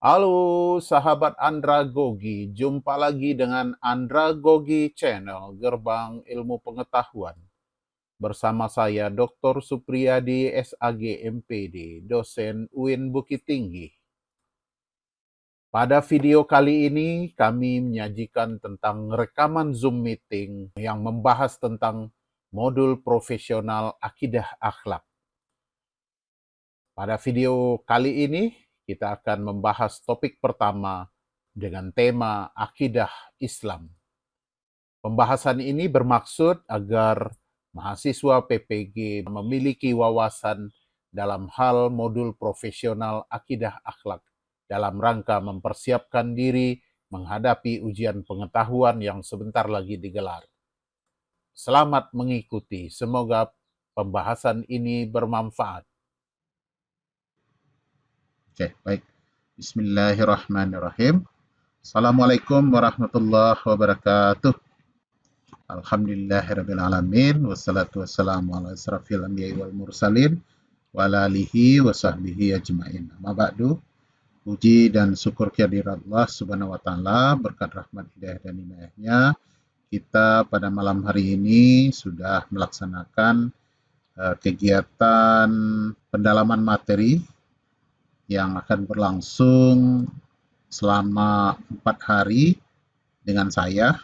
Halo sahabat Andragogi, jumpa lagi dengan Andragogi Channel, Gerbang Ilmu Pengetahuan. Bersama saya Dr. Supriyadi SAG MPD, dosen UIN Bukit Tinggi. Pada video kali ini kami menyajikan tentang rekaman Zoom meeting yang membahas tentang modul profesional akidah akhlak. Pada video kali ini kita akan membahas topik pertama dengan tema akidah Islam. Pembahasan ini bermaksud agar mahasiswa PPG memiliki wawasan dalam hal modul profesional akidah akhlak dalam rangka mempersiapkan diri menghadapi ujian pengetahuan yang sebentar lagi digelar. Selamat mengikuti, semoga pembahasan ini bermanfaat. Oke, baik. Bismillahirrahmanirrahim. Assalamualaikum warahmatullahi wabarakatuh. Alhamdulillahirrabbilalamin. Wassalatu wassalamu ala asrafil anbiya'i wal mursalin wa ala alihi wa sahbihi ajma'in. Amma ba'du. Puji dan syukur kehadirat Allah subhanahu wa ta'ala, berkat rahmat hidayah dan inayahnya, kita pada malam hari ini sudah melaksanakan kegiatan pendalaman materi yang akan berlangsung selama 4 hari dengan saya.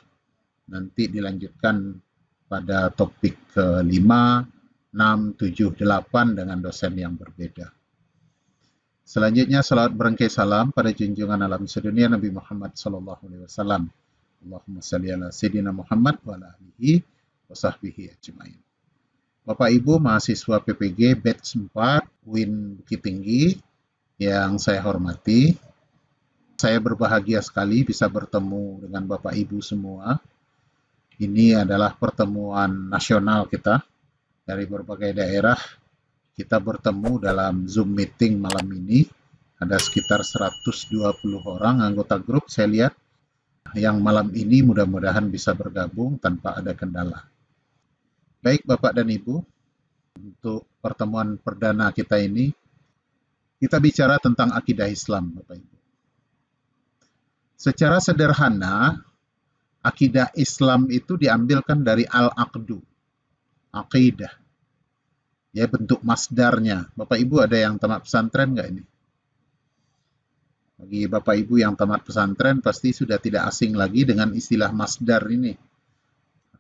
Nanti dilanjutkan pada topik ke-5, 6, 7, 8 dengan dosen yang berbeda. Selanjutnya salawat berengkai salam pada junjungan alam sedunia Nabi Muhammad SAW. Allahumma salli ala Sayyidina Muhammad wa ala alihi wa sahbihi ajma'in. Bapak Ibu mahasiswa PPG batch 4 UIN Bukit Tinggi yang saya hormati, saya berbahagia sekali bisa bertemu dengan Bapak Ibu semua. Ini adalah pertemuan nasional kita dari berbagai daerah. Kita bertemu dalam Zoom meeting malam ini. Ada sekitar 120 orang anggota grup saya lihat yang malam ini mudah-mudahan bisa bergabung tanpa ada kendala. Baik Bapak dan Ibu, untuk pertemuan perdana kita ini, kita bicara tentang akidah Islam, Bapak Ibu. Secara sederhana, akidah Islam itu diambilkan dari al-aqdu, aqidah. Ya, bentuk masdarnya. Bapak Ibu ada yang tamat pesantren nggak ini? Bagi Bapak Ibu yang tamat pesantren pasti sudah tidak asing lagi dengan istilah masdar ini.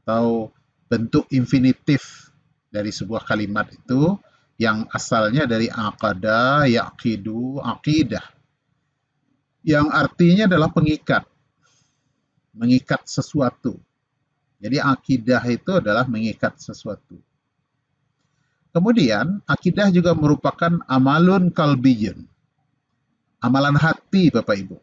Atau bentuk infinitif dari sebuah kalimat itu yang asalnya dari aqada, yaqidu, aqidah. Yang artinya adalah pengikat. Mengikat sesuatu. Jadi akidah itu adalah mengikat sesuatu. Kemudian, akidah juga merupakan amalun qalbiyun. Amalan hati, Bapak Ibu.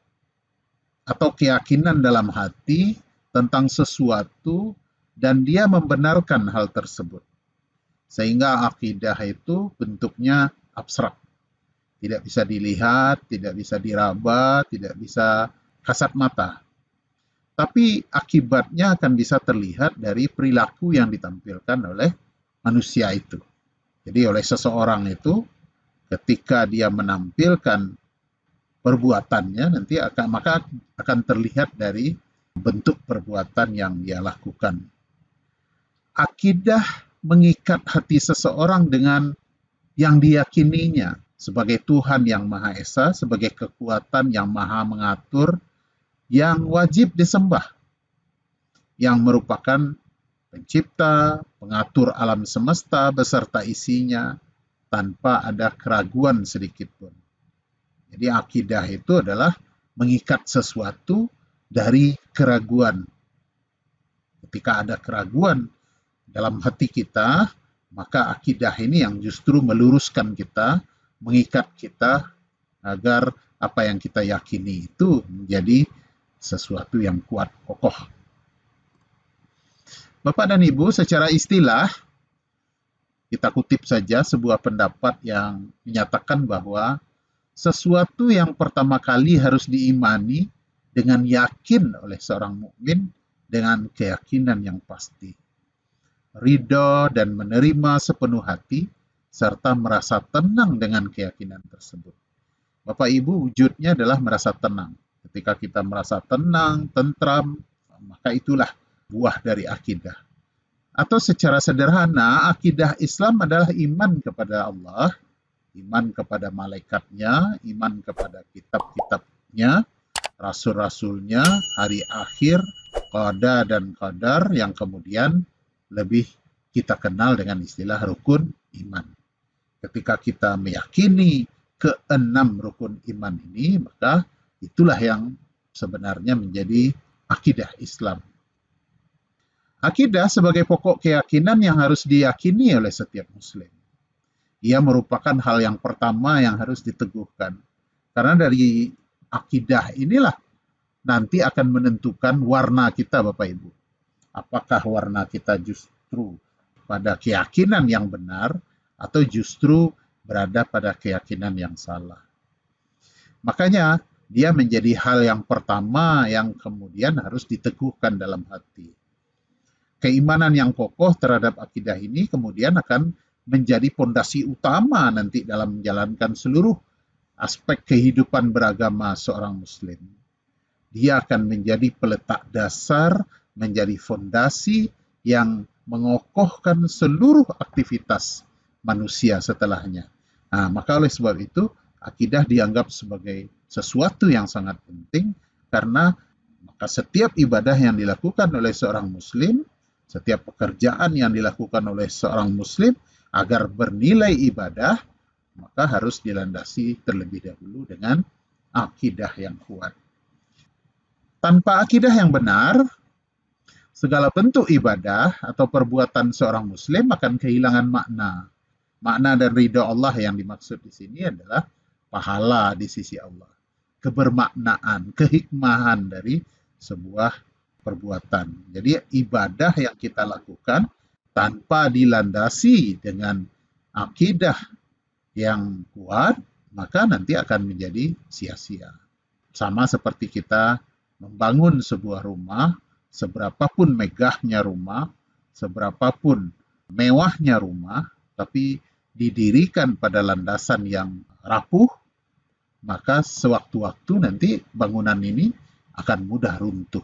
Atau keyakinan dalam hati tentang sesuatu dan dia membenarkan hal tersebut. Sehingga akidah itu bentuknya abstrak. Tidak bisa dilihat, tidak bisa diraba, tidak bisa kasat mata. Tapi akibatnya akan bisa terlihat dari perilaku yang ditampilkan oleh manusia itu. Jadi oleh seseorang itu, ketika dia menampilkan perbuatannya, nanti akan terlihat dari bentuk perbuatan yang dia lakukan. Akidah mengikat hati seseorang dengan yang diyakininya sebagai Tuhan yang Maha Esa, sebagai kekuatan yang Maha Mengatur, yang wajib disembah, yang merupakan pencipta, pengatur alam semesta beserta isinya tanpa ada keraguan sedikit pun. Jadi akidah itu adalah mengikat sesuatu dari keraguan. Ketika ada keraguan dalam hati kita, maka akidah ini yang justru meluruskan kita, mengikat kita agar apa yang kita yakini itu menjadi sesuatu yang kuat, kokoh. Bapak dan Ibu, secara istilah, kita kutip saja sebuah pendapat yang menyatakan bahwa sesuatu yang pertama kali harus diimani dengan yakin oleh seorang mukmin dengan keyakinan yang pasti. Ridho dan menerima sepenuh hati, serta merasa tenang dengan keyakinan tersebut. Bapak Ibu, wujudnya adalah merasa tenang. Ketika kita merasa tenang, tentram, maka itulah buah dari akidah. Atau secara sederhana, akidah Islam adalah iman kepada Allah, iman kepada malaikatnya, iman kepada kitab-kitabnya, rasul-rasulnya, hari akhir, qada dan qadar yang kemudian lebih kita kenal dengan istilah rukun iman. Ketika kita meyakini keenam rukun iman ini, maka itulah yang sebenarnya menjadi akidah Islam. Akidah sebagai pokok keyakinan yang harus diyakini oleh setiap muslim. Ia merupakan hal yang pertama yang harus diteguhkan. Karena dari akidah inilah nanti akan menentukan warna kita, Bapak Ibu. Apakah warna kita justru pada keyakinan yang benar atau justru berada pada keyakinan yang salah. Makanya dia menjadi hal yang pertama yang kemudian harus diteguhkan dalam hati. Keimanan yang kokoh terhadap akidah ini kemudian akan menjadi pondasi utama nanti dalam menjalankan seluruh aspek kehidupan beragama seorang muslim. Dia akan menjadi peletak dasar, menjadi fondasi yang mengokohkan seluruh aktivitas manusia setelahnya. Nah, maka oleh sebab itu, akidah dianggap sebagai sesuatu yang sangat penting karena maka setiap ibadah yang dilakukan oleh seorang muslim, setiap pekerjaan yang dilakukan oleh seorang muslim agar bernilai ibadah, maka harus dilandasi terlebih dahulu dengan akidah yang kuat. Tanpa akidah yang benar, segala bentuk ibadah atau perbuatan seorang muslim akan kehilangan makna. Makna dan ridha Allah yang dimaksud di sini adalah pahala di sisi Allah. Kebermaknaan, kehikmahan dari sebuah perbuatan. Jadi ibadah yang kita lakukan tanpa dilandasi dengan akidah yang kuat, maka nanti akan menjadi sia-sia. Sama seperti kita membangun sebuah rumah, seberapapun megahnya rumah, seberapapun mewahnya rumah, tapi didirikan pada landasan yang rapuh, maka sewaktu-waktu nanti bangunan ini akan mudah runtuh.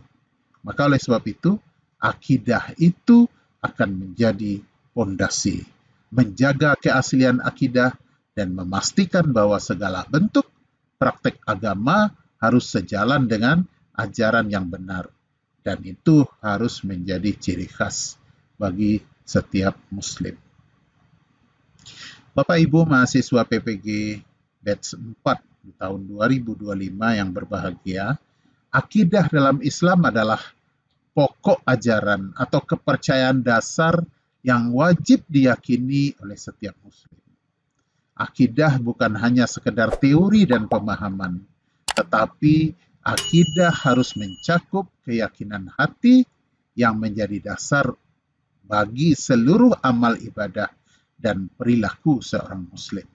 Maka oleh sebab itu, akidah itu akan menjadi pondasi, menjaga keaslian akidah dan memastikan bahwa segala bentuk praktek agama harus sejalan dengan ajaran yang benar. Dan itu harus menjadi ciri khas bagi setiap muslim. Bapak Ibu mahasiswa PPG batch 4 di tahun 2025 yang berbahagia, akidah dalam Islam adalah pokok ajaran atau kepercayaan dasar yang wajib diyakini oleh setiap muslim. Akidah bukan hanya sekedar teori dan pemahaman, tetapi akidah harus mencakup keyakinan hati yang menjadi dasar bagi seluruh amal ibadah dan perilaku seorang muslim.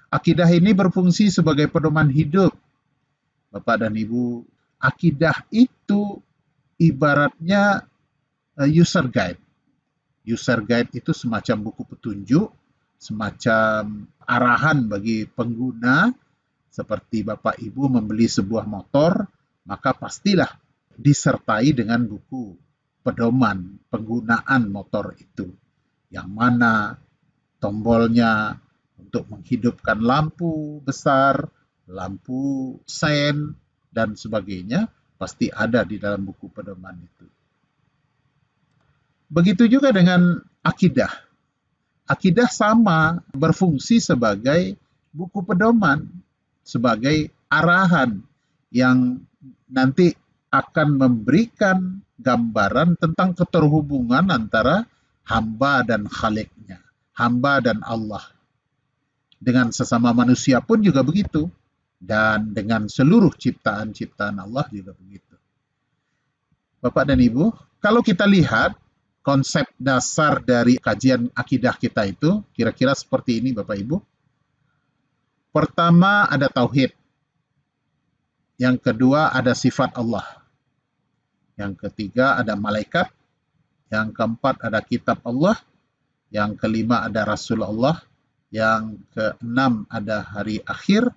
Akidah ini berfungsi sebagai pedoman hidup. Bapak dan Ibu, akidah itu ibaratnya user guide. User guide itu semacam buku petunjuk, semacam arahan bagi pengguna. Seperti Bapak Ibu membeli sebuah motor, maka pastilah disertai dengan buku pedoman penggunaan motor itu. Yang mana tombolnya untuk menghidupkan lampu besar, lampu sen, dan sebagainya, pasti ada di dalam buku pedoman itu. Begitu juga dengan akidah. Akidah sama berfungsi sebagai buku pedoman, sebagai arahan yang nanti akan memberikan gambaran tentang keterhubungan antara hamba dan Khaliknya, hamba dan Allah. Dengan sesama manusia pun juga begitu, dan dengan seluruh ciptaan-ciptaan Allah juga begitu. Bapak dan Ibu, kalau kita lihat konsep dasar dari kajian akidah kita itu kira-kira seperti ini Bapak Ibu. Pertama ada tauhid. Yang kedua ada sifat Allah. Yang ketiga ada malaikat. Yang keempat ada kitab Allah. Yang kelima ada Rasul Allah. Yang keenam ada hari akhir.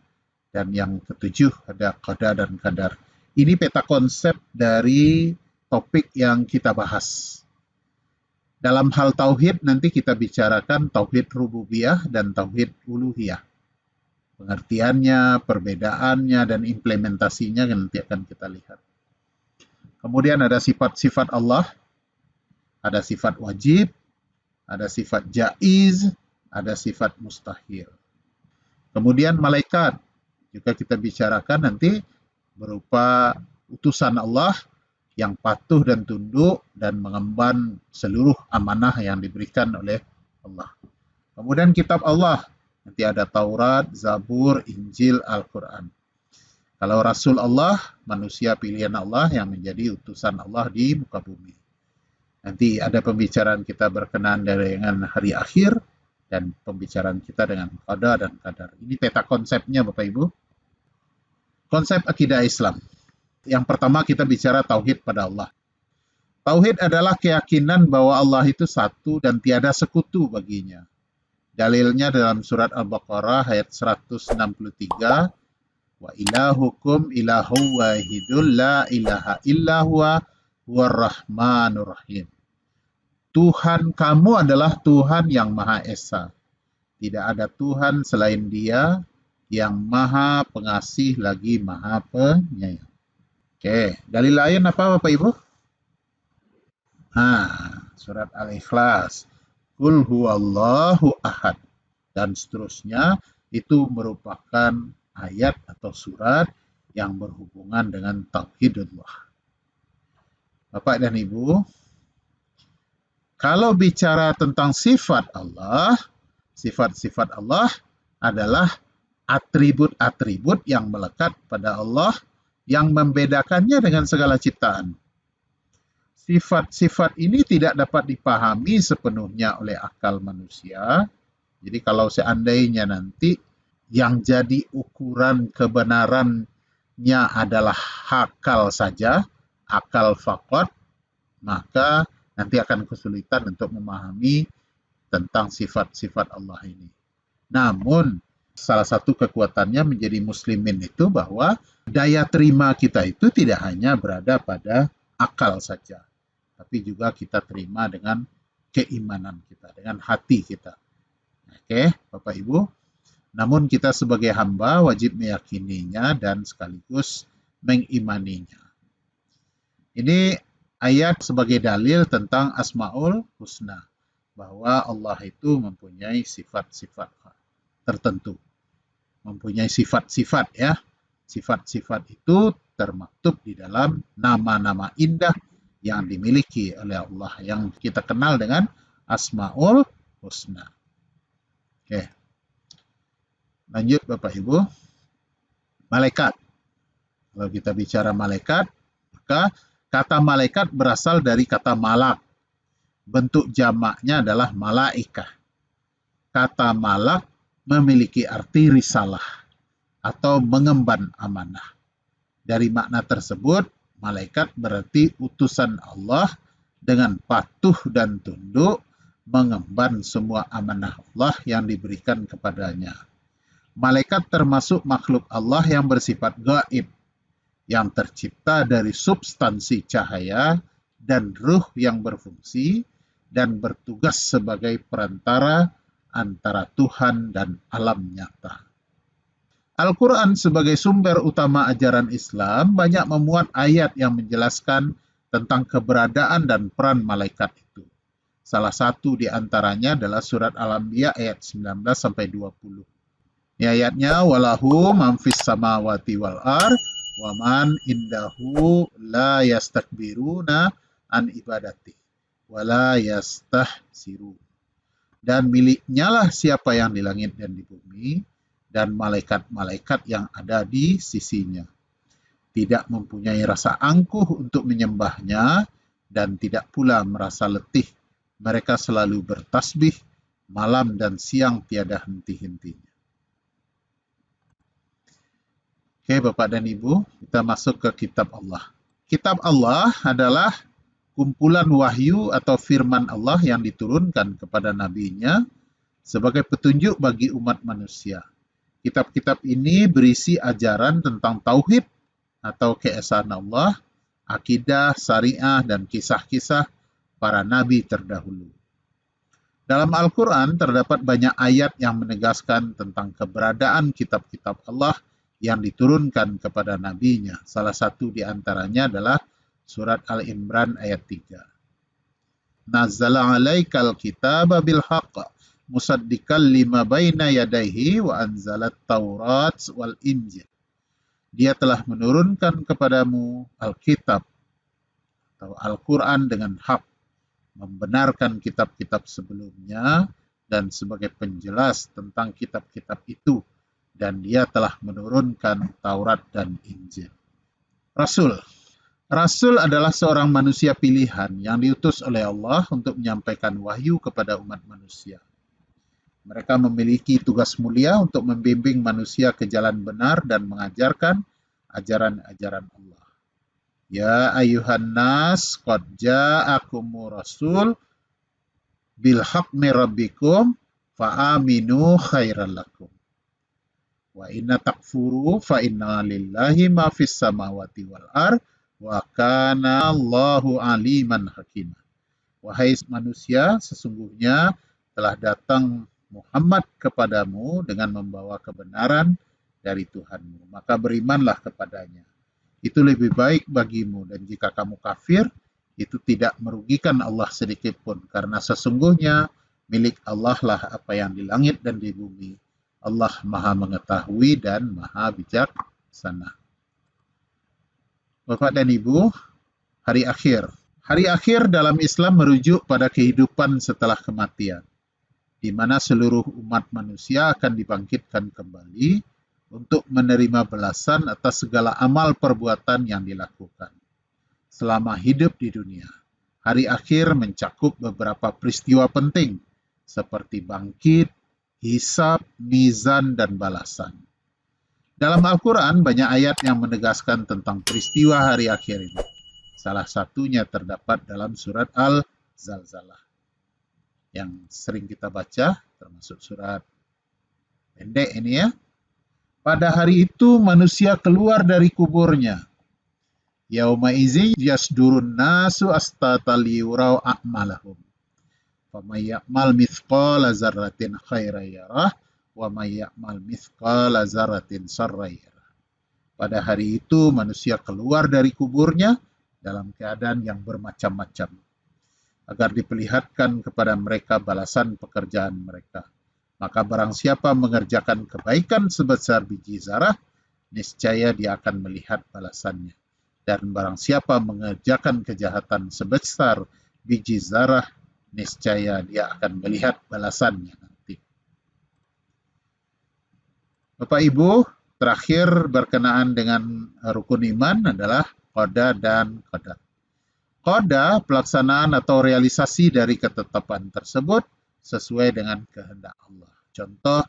dan yang ketujuh ada qada dan qadar. Ini peta konsep dari topik yang kita bahas. Dalam hal tauhid nanti kita bicarakan tauhid rububiyah dan tauhid uluhiyah. Pengertiannya, perbedaannya, dan implementasinya nanti akan kita lihat. Kemudian ada sifat-sifat Allah, ada sifat wajib, ada sifat jaiz, ada sifat mustahil. Kemudian malaikat, juga kita bicarakan nanti berupa utusan Allah yang patuh dan tunduk dan mengemban seluruh amanah yang diberikan oleh Allah. Kemudian kitab Allah, nanti ada Taurat, Zabur, Injil, Al-Quran. Kalau Rasul Allah, manusia pilihan Allah yang menjadi utusan Allah di muka bumi. Nanti ada pembicaraan kita berkenaan dengan hari akhir dan pembicaraan kita dengan qada dan qadar. Ini peta konsepnya Bapak Ibu. Konsep akidah Islam. Yang pertama kita bicara tauhid pada Allah. Tauhid adalah keyakinan bahwa Allah itu satu dan tiada sekutu baginya. Dalilnya dalam surat Al-Baqarah ayat 163, wa ilahukum ilahu wahidul la ilaha illa huwa huwarrahmanur rahim. Tuhan kamu adalah Tuhan yang Maha Esa. Tidak ada Tuhan selain Dia yang Maha Pengasih lagi Maha Penyayang. Oke, dalil lain apa Bapak Ibu? Surat Al-Ikhlas. Qul huwallahu ahad. Dan seterusnya itu merupakan ayat atau surat yang berhubungan dengan tauhidullah. Bapak dan Ibu, kalau bicara tentang sifat Allah, sifat-sifat Allah adalah atribut-atribut yang melekat pada Allah yang membedakannya dengan segala ciptaan. Sifat-sifat ini tidak dapat dipahami sepenuhnya oleh akal manusia. Jadi kalau seandainya nanti yang jadi ukuran kebenarannya adalah akal saja, akal faqat, maka nanti akan kesulitan untuk memahami tentang sifat-sifat Allah ini. Namun, salah satu kekuatannya menjadi muslimin itu bahwa daya terima kita itu tidak hanya berada pada akal saja, tapi juga kita terima dengan keimanan kita, dengan hati kita. Oke, Bapak Ibu. Namun kita sebagai hamba wajib meyakininya dan sekaligus mengimaninya. Ini ayat sebagai dalil tentang Asmaul Husna, bahwa Allah itu mempunyai sifat-sifat tertentu. Mempunyai sifat-sifat ya. Sifat-sifat itu termaktub di dalam nama-nama indah yang dimiliki oleh Allah yang kita kenal dengan Asmaul Husna. Oke. Lanjut Bapak Ibu. Malaikat. Kalau kita bicara malaikat, maka kata malaikat berasal dari kata malak. Bentuk jamaknya adalah malaikah. Kata malak memiliki arti risalah atau mengemban amanah. Dari makna tersebut, malaikat berarti utusan Allah dengan patuh dan tunduk mengemban semua amanah Allah yang diberikan kepadanya. Malaikat termasuk makhluk Allah yang bersifat gaib, yang tercipta dari substansi cahaya dan ruh yang berfungsi dan bertugas sebagai perantara antara Tuhan dan alam nyata. Al-Quran sebagai sumber utama ajaran Islam banyak memuat ayat yang menjelaskan tentang keberadaan dan peran malaikat itu. Salah satu di antaranya adalah surat Al-Anbiya ayat 19-20. Ini ayatnya, walahu man fis samawati wal ar wa man indahu la yastakbiruna an ibadati wa la yastahsirun. Dan miliknya lah siapa yang di langit dan di bumi, dan malaikat-malaikat yang ada di sisinya. Tidak mempunyai rasa angkuh untuk menyembahnya, dan tidak pula merasa letih. Mereka selalu bertasbih, malam dan siang tiada henti-hentinya. Oke Bapak dan Ibu, kita masuk ke kitab Allah. Kitab Allah adalah kumpulan wahyu atau firman Allah yang diturunkan kepada nabinya sebagai petunjuk bagi umat manusia. Kitab-kitab ini berisi ajaran tentang tauhid atau keesaan Allah, akidah, syariah, dan kisah-kisah para nabi terdahulu. Dalam Al-Quran terdapat banyak ayat yang menegaskan tentang keberadaan kitab-kitab Allah yang diturunkan kepada nabinya. Salah satu di antaranya adalah surat Al-Imran ayat 3. Nazzala alaikal kitaba bil haqq musaddiqal lima baina yadayhi wa anzalat taurat wal injil. Dia telah menurunkan kepadamu Alkitab atau Al-Quran dengan hak, membenarkan kitab-kitab sebelumnya dan sebagai penjelas tentang kitab-kitab itu, dan dia telah menurunkan Taurat dan Injil. Rasul adalah seorang manusia pilihan yang diutus oleh Allah untuk menyampaikan wahyu kepada umat manusia. Mereka memiliki tugas mulia untuk membimbing manusia ke jalan benar dan mengajarkan ajaran-ajaran Allah. Ya ayuhan nas qad ja'akumur rasul bil haqqi rabbikum fa aminu khairan lakum. Wa inna takfuru fa inna lillahi ma fis samawati wal ard wa kana Allahu aliman hakimah. Wahai manusia, sesungguhnya telah datang Muhammad kepadamu dengan membawa kebenaran dari Tuhanmu, maka berimanlah kepadanya. Itu lebih baik bagimu, dan jika kamu kafir, itu tidak merugikan Allah sedikit pun, karena sesungguhnya milik Allah lah apa yang di langit dan di bumi. Allah Maha mengetahui dan Maha bijaksana. Bapak dan Ibu, hari akhir. Hari akhir dalam Islam merujuk pada kehidupan setelah kematian, di mana seluruh umat manusia akan dibangkitkan kembali untuk menerima balasan atas segala amal perbuatan yang dilakukan selama hidup di dunia. Hari akhir mencakup beberapa peristiwa penting seperti bangkit, hisab, mizan, dan balasan. Dalam Al-Quran banyak ayat yang menegaskan tentang peristiwa hari akhir ini. Salah satunya terdapat dalam surat Al-Zalzalah yang sering kita baca, termasuk surat pendek ini ya. Pada hari itu manusia keluar dari kuburnya. Yauma izi yasdurun nasu astatal yurau a'malahum. Famay ya'mal mithqala zarratin khairan yarah wa may ya'mal mithqala zarratin sarran yarah. Pada hari itu manusia keluar dari kuburnya dalam keadaan yang bermacam-macam, agar diperlihatkan kepada mereka balasan pekerjaan mereka. Maka barang siapa mengerjakan kebaikan sebesar biji zarah, niscaya dia akan melihat balasannya. Dan barang siapa mengerjakan kejahatan sebesar biji zarah, niscaya dia akan melihat balasannya nanti. Bapak Ibu, terakhir berkenaan dengan rukun iman adalah qada dan qadar. Qada, pelaksanaan atau realisasi dari ketetapan tersebut sesuai dengan kehendak Allah. Contoh,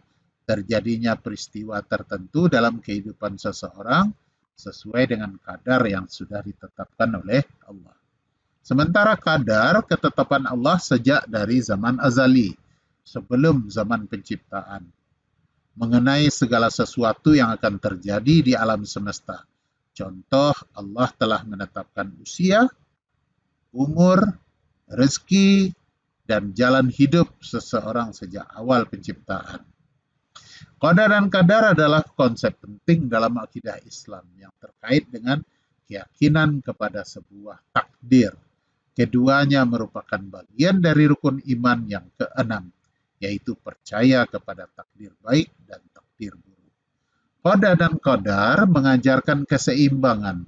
terjadinya peristiwa tertentu dalam kehidupan seseorang sesuai dengan kadar yang sudah ditetapkan oleh Allah. Sementara kadar, ketetapan Allah sejak dari zaman azali, sebelum zaman penciptaan, mengenai segala sesuatu yang akan terjadi di alam semesta. Contoh, Allah telah menetapkan usia, umur, rezeki, dan jalan hidup seseorang sejak awal penciptaan. Qada dan qadar adalah konsep penting dalam akidah Islam yang terkait dengan keyakinan kepada sebuah takdir. Keduanya merupakan bagian dari rukun iman yang keenam, yaitu percaya kepada takdir baik dan takdir buruk. Qada dan qadar mengajarkan keseimbangan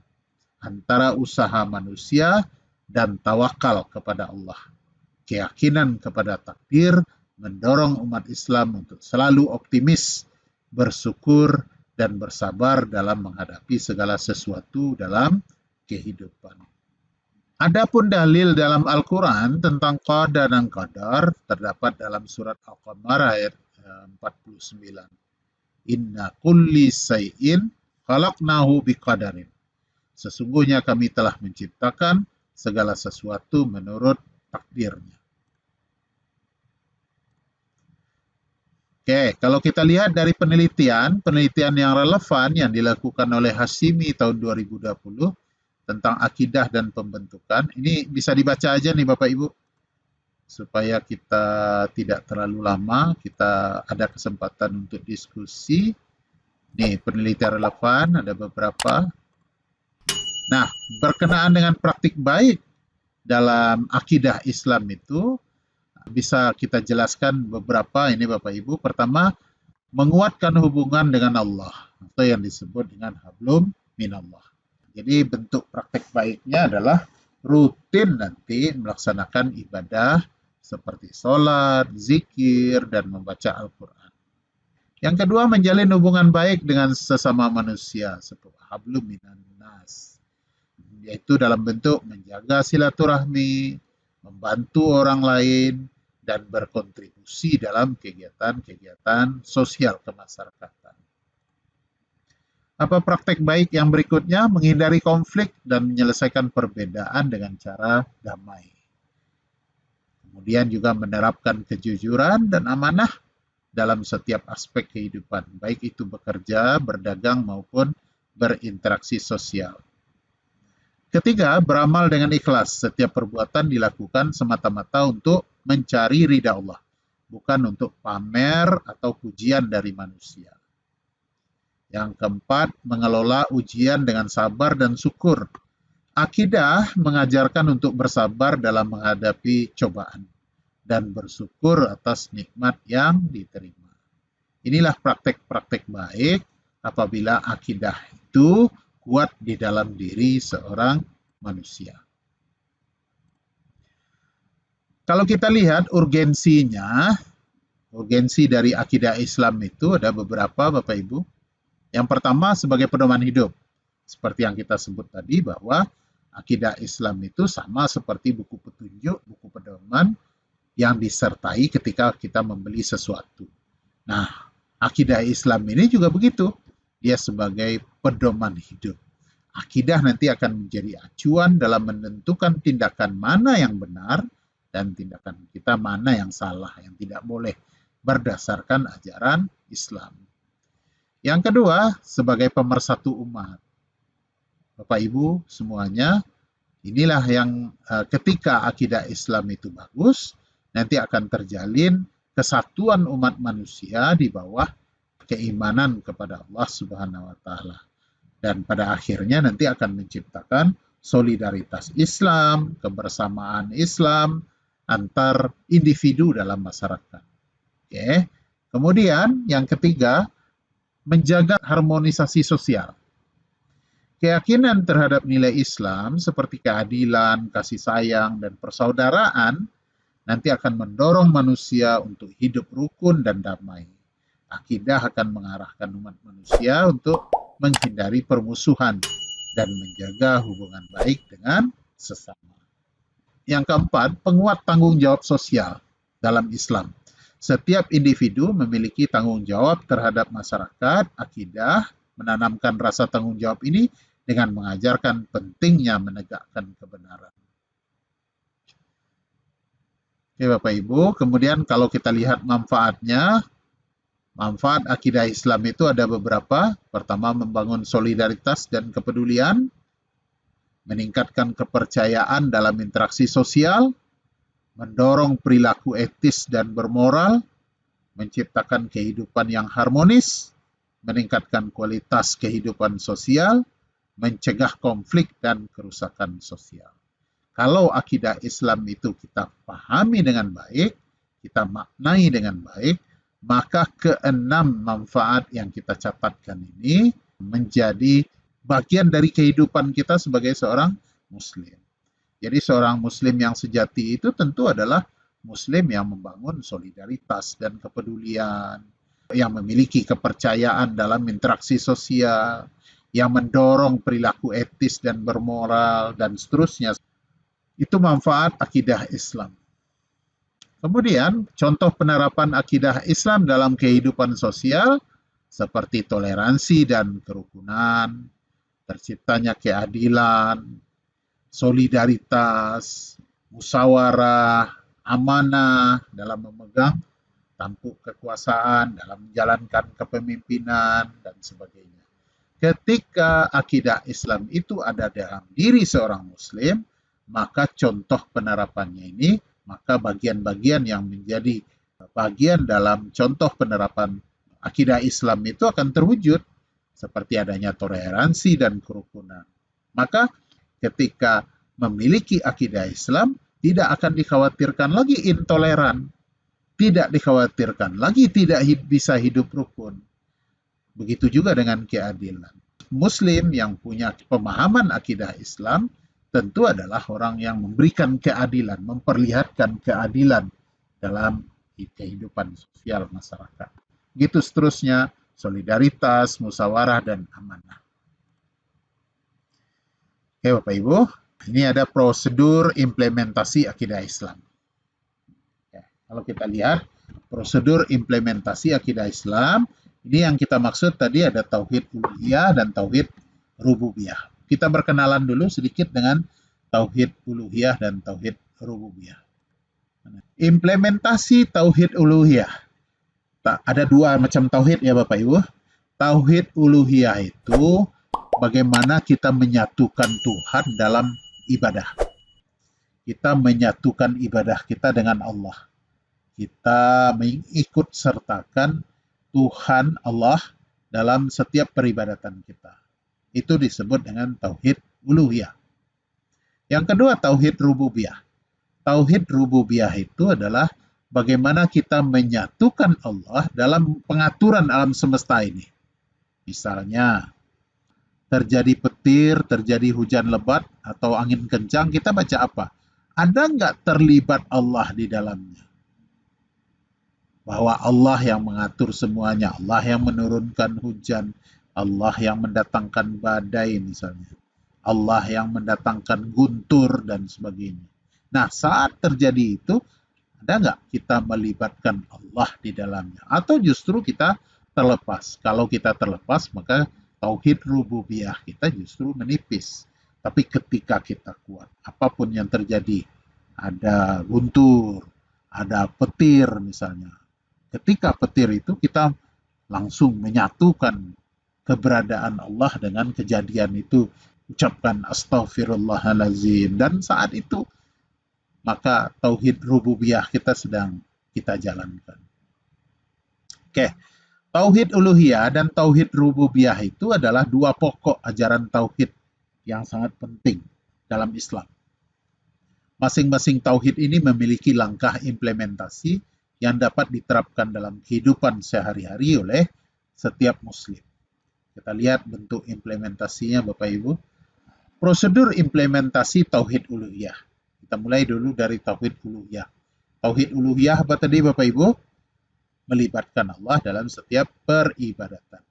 antara usaha manusia dan tawakal kepada Allah. Keyakinan kepada takdir mendorong umat Islam untuk selalu optimis, bersyukur, dan bersabar dalam menghadapi segala sesuatu dalam kehidupan. Adapun dalil dalam Al-Quran tentang qada dan qadar terdapat dalam surat Al-Qamar ayat 49. Inna kulli say'in khalaqnahu biqadarin. Sesungguhnya kami telah menciptakan segala sesuatu menurut takdirnya. Oke, kalau kita lihat dari penelitian yang relevan yang dilakukan oleh Hashimi tahun 2020 tentang akidah dan pembentukan, ini bisa dibaca aja nih Bapak Ibu, supaya kita tidak terlalu lama, kita ada kesempatan untuk diskusi. Nih, penelitian relevan, ada beberapa. Nah, berkenaan dengan praktik baik dalam akidah Islam itu, bisa kita jelaskan beberapa ini Bapak Ibu. Pertama, menguatkan hubungan dengan Allah atau yang disebut dengan hablum minallah. Jadi bentuk praktek baiknya adalah rutin nanti melaksanakan ibadah seperti sholat, zikir, dan membaca Al-Quran. Yang kedua, menjalin hubungan baik dengan sesama manusia seperti hablum minan nas, yaitu dalam bentuk menjaga silaturahmi, membantu orang lain, dan berkontribusi dalam kegiatan-kegiatan sosial kemasyarakatan. Apa praktek baik yang berikutnya? Menghindari konflik dan menyelesaikan perbedaan dengan cara damai. Kemudian juga menerapkan kejujuran dan amanah dalam setiap aspek kehidupan, baik itu bekerja, berdagang, maupun berinteraksi sosial. Ketiga, beramal dengan ikhlas. Setiap perbuatan dilakukan semata-mata untuk mencari ridha Allah, bukan untuk pamer atau pujian dari manusia. Yang keempat, mengelola ujian dengan sabar dan syukur. Akidah mengajarkan untuk bersabar dalam menghadapi cobaan dan bersyukur atas nikmat yang diterima. Inilah praktek-praktek baik apabila akidah itu kuat di dalam diri seorang manusia. Kalau kita lihat urgensinya, urgensi dari akidah Islam itu ada beberapa Bapak Ibu. Yang pertama sebagai pedoman hidup. Seperti yang kita sebut tadi bahwa akidah Islam itu sama seperti buku petunjuk, buku pedoman yang disertai ketika kita membeli sesuatu. Nah, akidah Islam ini juga begitu. Dia sebagai pedoman hidup. Akidah nanti akan menjadi acuan dalam menentukan tindakan mana yang benar dan tindakan kita mana yang salah, yang tidak boleh berdasarkan ajaran Islam. Yang kedua, sebagai pemersatu umat. Bapak Ibu semuanya, inilah yang ketika akidah Islam itu bagus, nanti akan terjalin kesatuan umat manusia di bawah keimanan kepada Allah Subhanahu wa taala. Dan pada akhirnya nanti akan menciptakan solidaritas Islam, kebersamaan Islam antar individu dalam masyarakat. Oke. Kemudian yang ketiga, menjaga harmonisasi sosial. Keyakinan terhadap nilai Islam seperti keadilan, kasih sayang, dan persaudaraan nanti akan mendorong manusia untuk hidup rukun dan damai. Akidah akan mengarahkan umat manusia untuk menghindari permusuhan dan menjaga hubungan baik dengan sesama. Yang keempat, penguat tanggung jawab sosial dalam Islam. Setiap individu memiliki tanggung jawab terhadap masyarakat. Akidah menanamkan rasa tanggung jawab ini dengan mengajarkan pentingnya menegakkan kebenaran. Oke Bapak Ibu, kemudian kalau kita lihat manfaatnya, manfaat akidah Islam itu ada beberapa. Pertama, membangun solidaritas dan kepedulian, meningkatkan kepercayaan dalam interaksi sosial, mendorong perilaku etis dan bermoral, menciptakan kehidupan yang harmonis, meningkatkan kualitas kehidupan sosial, mencegah konflik dan kerusakan sosial. Kalau akidah Islam itu kita pahami dengan baik, kita maknai dengan baik, maka keenam manfaat yang kita catatkan ini menjadi bagian dari kehidupan kita sebagai seorang Muslim. Jadi seorang Muslim yang sejati itu tentu adalah Muslim yang membangun solidaritas dan kepedulian, yang memiliki kepercayaan dalam interaksi sosial, yang mendorong perilaku etis dan bermoral, dan seterusnya. Itu manfaat akidah Islam. Kemudian, contoh penerapan akidah Islam dalam kehidupan sosial seperti toleransi dan kerukunan, terciptanya keadilan, solidaritas, musyawarah, amanah dalam memegang tampuk kekuasaan, dalam menjalankan kepemimpinan, dan sebagainya. Ketika akidah Islam itu ada dalam diri seorang Muslim, maka contoh penerapannya ini, maka bagian-bagian yang menjadi bagian dalam contoh penerapan akidah Islam itu akan terwujud, seperti adanya toleransi dan kerukunan. Maka ketika memiliki akidah Islam, tidak akan dikhawatirkan lagi intoleran, tidak dikhawatirkan lagi tidak bisa hidup rukun. Begitu juga dengan keadilan. Muslim yang punya pemahaman akidah Islam tentu adalah orang yang memberikan keadilan, memperlihatkan keadilan dalam kehidupan sosial masyarakat. Begitu seterusnya, solidaritas, musyawarah, dan amanah. Oke Bapak Ibu, ini ada prosedur implementasi akidah Islam. Ya, kalau kita lihat prosedur implementasi akidah Islam, ini yang kita maksud tadi ada tauhid uluhiyah dan tauhid rububiyah. Kita berkenalan dulu sedikit dengan tauhid uluhiyah dan tauhid rububiyah. Implementasi tauhid uluhiyah. Ada dua macam tauhid ya Bapak Ibu. Tauhid uluhiyah itu bagaimana kita menyatukan Tuhan dalam ibadah. Kita menyatukan ibadah kita dengan Allah. Kita mengikut sertakan Tuhan Allah dalam setiap peribadatan kita. Itu disebut dengan tauhid uluhiyah. Yang kedua, tauhid rububiyah. Tauhid rububiyah itu adalah bagaimana kita menyatukan Allah dalam pengaturan alam semesta ini. Misalnya, terjadi petir, terjadi hujan lebat, atau angin kencang, kita baca apa? Ada nggak terlibat Allah di dalamnya? Bahwa Allah yang mengatur semuanya, Allah yang menurunkan hujan, Allah yang mendatangkan badai misalnya, Allah yang mendatangkan guntur dan sebagainya. Nah, saat terjadi itu, ada nggak kita melibatkan Allah di dalamnya? Atau justru kita terlepas? Kalau kita terlepas, maka tauhid rububiyah kita justru menipis. Tapi ketika kita kuat, apapun yang terjadi, ada guntur, ada petir misalnya. Ketika petir itu kita langsung menyatukan keberadaan Allah dengan kejadian itu, ucapkan astaghfirullahalazim, dan saat itu maka tauhid rububiyah kita sedang kita jalankan. Oke, tauhid uluhiyah dan tauhid rububiyah itu adalah dua pokok ajaran tauhid yang sangat penting dalam Islam. Masing-masing tauhid ini memiliki langkah implementasi yang dapat diterapkan dalam kehidupan sehari-hari oleh setiap Muslim. Kita lihat bentuk implementasinya Bapak Ibu. Prosedur implementasi tauhid uluhiyah. Kita mulai dulu dari tauhid uluhiyah. Tauhid uluhiyah apa tadi Bapak Ibu? Melibatkan Allah dalam setiap peribadatan.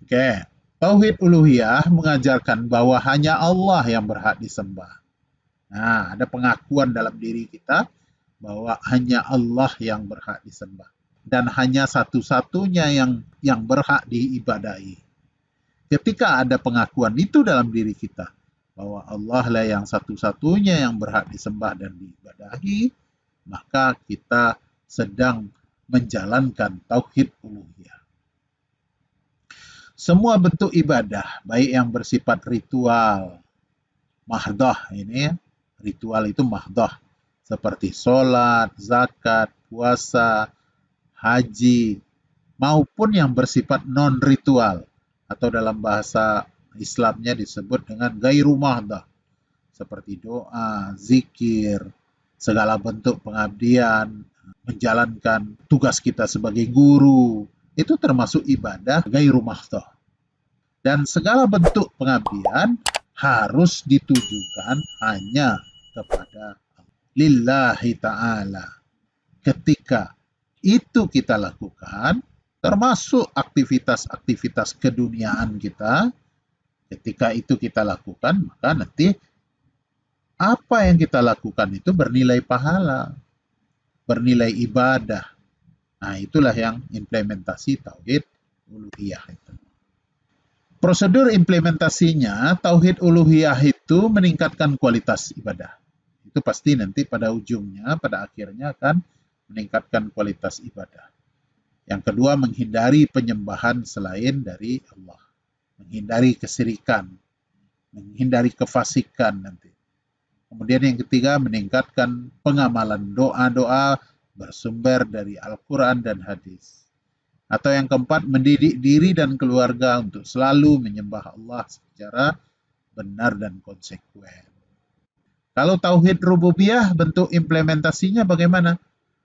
Oke, tauhid uluhiyah mengajarkan bahwa hanya Allah yang berhak disembah. Nah, ada pengakuan dalam diri kita bahwa hanya Allah yang berhak disembah. Dan hanya satu-satunya yang berhak diibadahi. Ketika ada pengakuan itu dalam diri kita, bahwa Allah lah yang satu-satunya yang berhak disembah dan diibadahi, maka kita sedang menjalankan tauhid uluhiyah. Semua bentuk ibadah, baik yang bersifat ritual, mahdoh ini, ritual itu mahdoh, seperti sholat, zakat, puasa, haji, maupun yang bersifat non-ritual, atau dalam bahasa Islamnya disebut dengan gairu mahdoh, seperti doa, zikir, segala bentuk pengabdian, menjalankan tugas kita sebagai guru, itu termasuk ibadah gairu mahdoh. Dan segala bentuk pengabdian harus ditujukan hanya kepada lillahi ta'ala. Ketika itu kita lakukan, termasuk aktivitas-aktivitas keduniaan kita, ketika itu kita lakukan, maka nanti apa yang kita lakukan itu bernilai pahala, bernilai ibadah. Nah, itulah yang implementasi tauhid uluhiyah itu. Prosedur implementasinya, tauhid uluhiyah itu meningkatkan kualitas ibadah. Itu itu pasti nanti pada ujungnya, pada akhirnya akan meningkatkan kualitas ibadah. Yang kedua, menghindari penyembahan selain dari Allah. Menghindari kesirikan, menghindari kefasikan nanti. Kemudian yang ketiga, meningkatkan pengamalan doa-doa bersumber dari Al-Quran dan hadis. Atau yang keempat, mendidik diri dan keluarga untuk selalu menyembah Allah secara benar dan konsekuen. Kalau tauhid rububiyah, bentuk implementasinya bagaimana?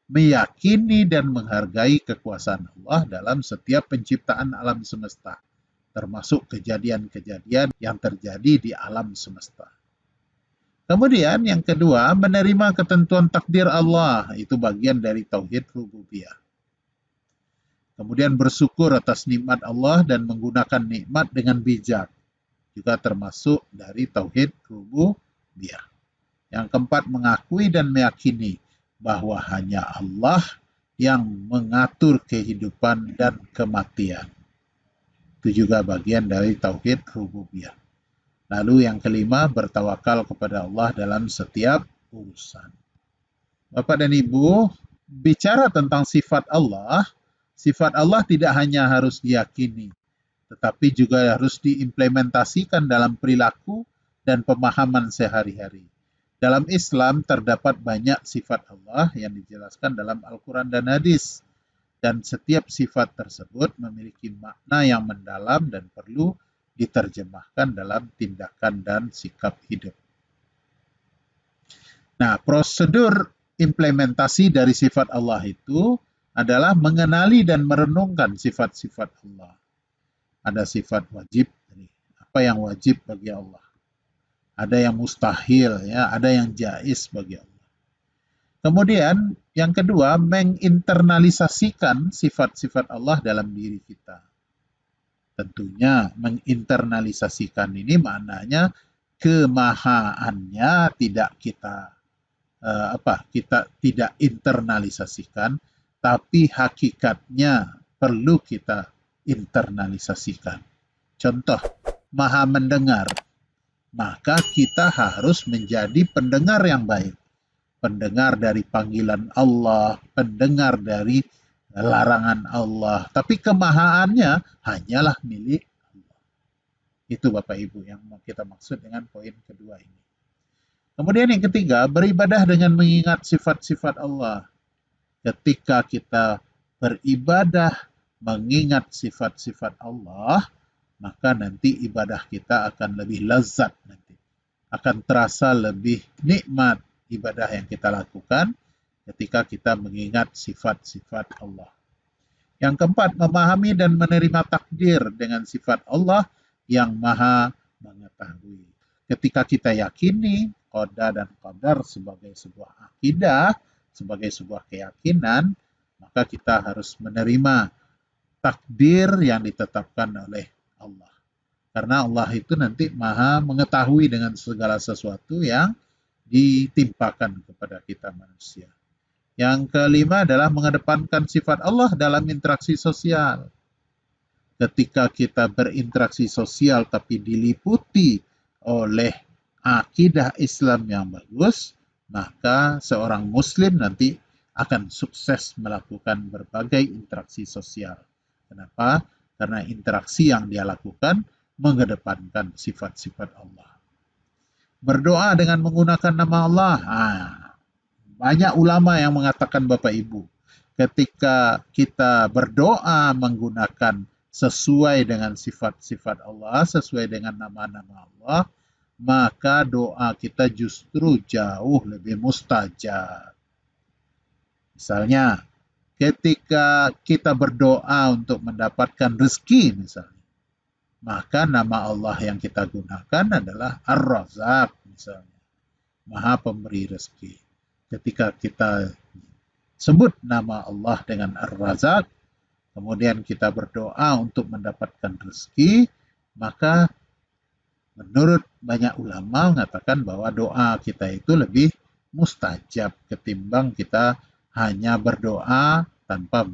Meyakini dan menghargai kekuasaan Allah dalam setiap penciptaan alam semesta, termasuk kejadian-kejadian yang terjadi di alam semesta. Kemudian yang kedua, menerima ketentuan takdir Allah, itu bagian dari tauhid rububiyah. Kemudian bersyukur atas nikmat Allah dan menggunakan nikmat dengan bijak, juga termasuk dari tauhid rububiyah. Yang keempat, mengakui dan meyakini bahwa hanya Allah yang mengatur kehidupan dan kematian. Itu juga bagian dari tauhid rububiyah. Lalu yang kelima, bertawakal kepada Allah dalam setiap urusan. Bapak dan Ibu, bicara tentang sifat Allah tidak hanya harus diyakini, tetapi juga harus diimplementasikan dalam perilaku dan pemahaman sehari-hari. Dalam Islam terdapat banyak sifat Allah yang dijelaskan dalam Al-Quran dan hadis. Dan setiap sifat tersebut memiliki makna yang mendalam dan perlu diterjemahkan dalam tindakan dan sikap hidup. Nah, prosedur implementasi dari sifat Allah itu adalah mengenali dan merenungkan sifat-sifat Allah. Ada sifat wajib, apa yang wajib bagi Allah. Ada yang mustahil, ya, ada yang jaiz bagi Allah. Kemudian yang kedua, menginternalisasikan sifat-sifat Allah dalam diri kita. Tentunya menginternalisasikan ini maknanya kemahaannya tidak kita tidak internalisasikan, tapi hakikatnya perlu kita internalisasikan. Contoh, maha mendengar. Maka kita harus menjadi pendengar yang baik. Pendengar dari panggilan Allah, pendengar dari larangan Allah. Tapi kemahaannya hanyalah milik Allah. Itu Bapak Ibu yang kita maksud dengan poin kedua ini. Kemudian yang ketiga, beribadah dengan mengingat sifat-sifat Allah. Ketika kita beribadah mengingat sifat-sifat Allah, maka nanti ibadah kita akan lebih lezat nanti. Akan terasa lebih nikmat ibadah yang kita lakukan ketika kita mengingat sifat-sifat Allah. Yang keempat, memahami dan menerima takdir dengan sifat Allah yang maha mengetahui. Ketika kita yakini qada dan qadar sebagai sebuah akidah, sebagai sebuah keyakinan, maka kita harus menerima takdir yang ditetapkan oleh Allah. Karena Allah itu nanti maha mengetahui dengan segala sesuatu yang ditimpakan kepada kita manusia. Yang kelima adalah mengedepankan sifat Allah dalam interaksi sosial. Ketika kita berinteraksi sosial tapi diliputi oleh akidah Islam yang bagus, maka seorang muslim nanti akan sukses melakukan berbagai interaksi sosial. Kenapa? Karena interaksi yang dia lakukan mengedepankan sifat-sifat Allah. Berdoa dengan menggunakan nama Allah. Banyak ulama yang mengatakan Bapak Ibu, ketika kita berdoa menggunakan sesuai dengan sifat-sifat Allah, sesuai dengan nama-nama Allah, maka doa kita justru jauh lebih mustajab. Misalnya, ketika kita berdoa untuk mendapatkan rezeki misalnya, maka nama Allah yang kita gunakan adalah Ar-Razzaq misalnya, Maha Pemberi Rezeki. Ketika kita sebut nama Allah dengan Ar-Razzaq, kemudian kita berdoa untuk mendapatkan rezeki, maka menurut banyak ulama mengatakan bahwa doa kita itu lebih mustajab ketimbang kita hanya berdoa tanpa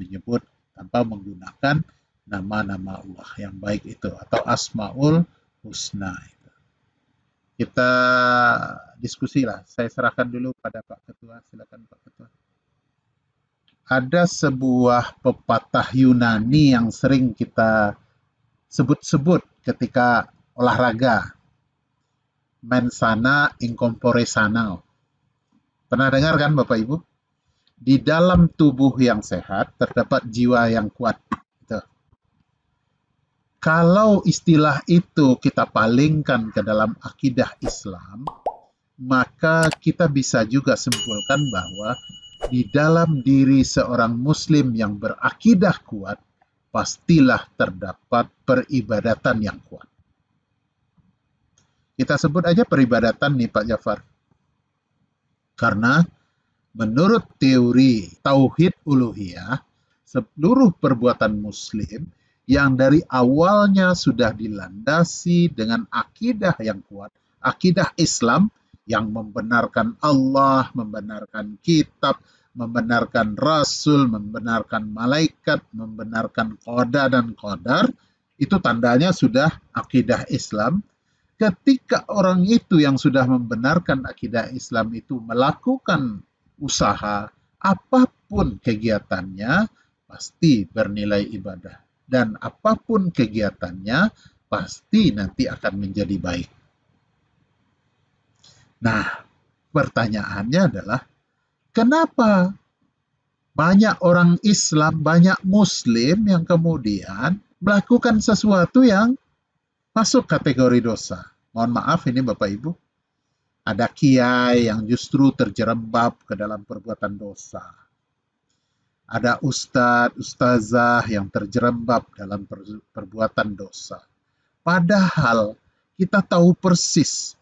menggunakan nama-nama Allah yang baik itu atau Asmaul Husna itu. Kita diskusi lah. Saya serahkan dulu pada Pak Ketua. Silakan Pak Ketua. Ada sebuah pepatah Yunani yang sering kita sebut-sebut ketika olahraga. Mens sana in corpore sano. Pernah dengar kan Bapak Ibu? Di dalam tubuh yang sehat terdapat jiwa yang kuat. Gitu. Kalau istilah itu kita palingkan ke dalam akidah Islam, maka kita bisa juga simpulkan bahwa di dalam diri seorang Muslim yang berakidah kuat, pastilah terdapat peribadatan yang kuat. Kita sebut aja peribadatan nih Pak Jafar. Karena menurut teori Tauhid Uluhiyah, seluruh perbuatan Muslim yang dari awalnya sudah dilandasi dengan akidah yang kuat, akidah Islam yang membenarkan Allah, membenarkan kitab, membenarkan Rasul, membenarkan malaikat, membenarkan qada dan qadar, itu tandanya sudah akidah Islam. Ketika orang itu yang sudah membenarkan akidah Islam itu melakukan usaha, apapun kegiatannya, pasti bernilai ibadah. Dan apapun kegiatannya, pasti nanti akan menjadi baik. Nah, pertanyaannya adalah, kenapa banyak orang Islam, banyak Muslim yang kemudian melakukan sesuatu yang masuk kategori dosa? Mohon maaf ini Bapak Ibu, ada kiai yang justru terjerembab ke dalam perbuatan dosa. Ada ustadz, ustazah yang terjerembab dalam perbuatan dosa. Padahal kita tahu persis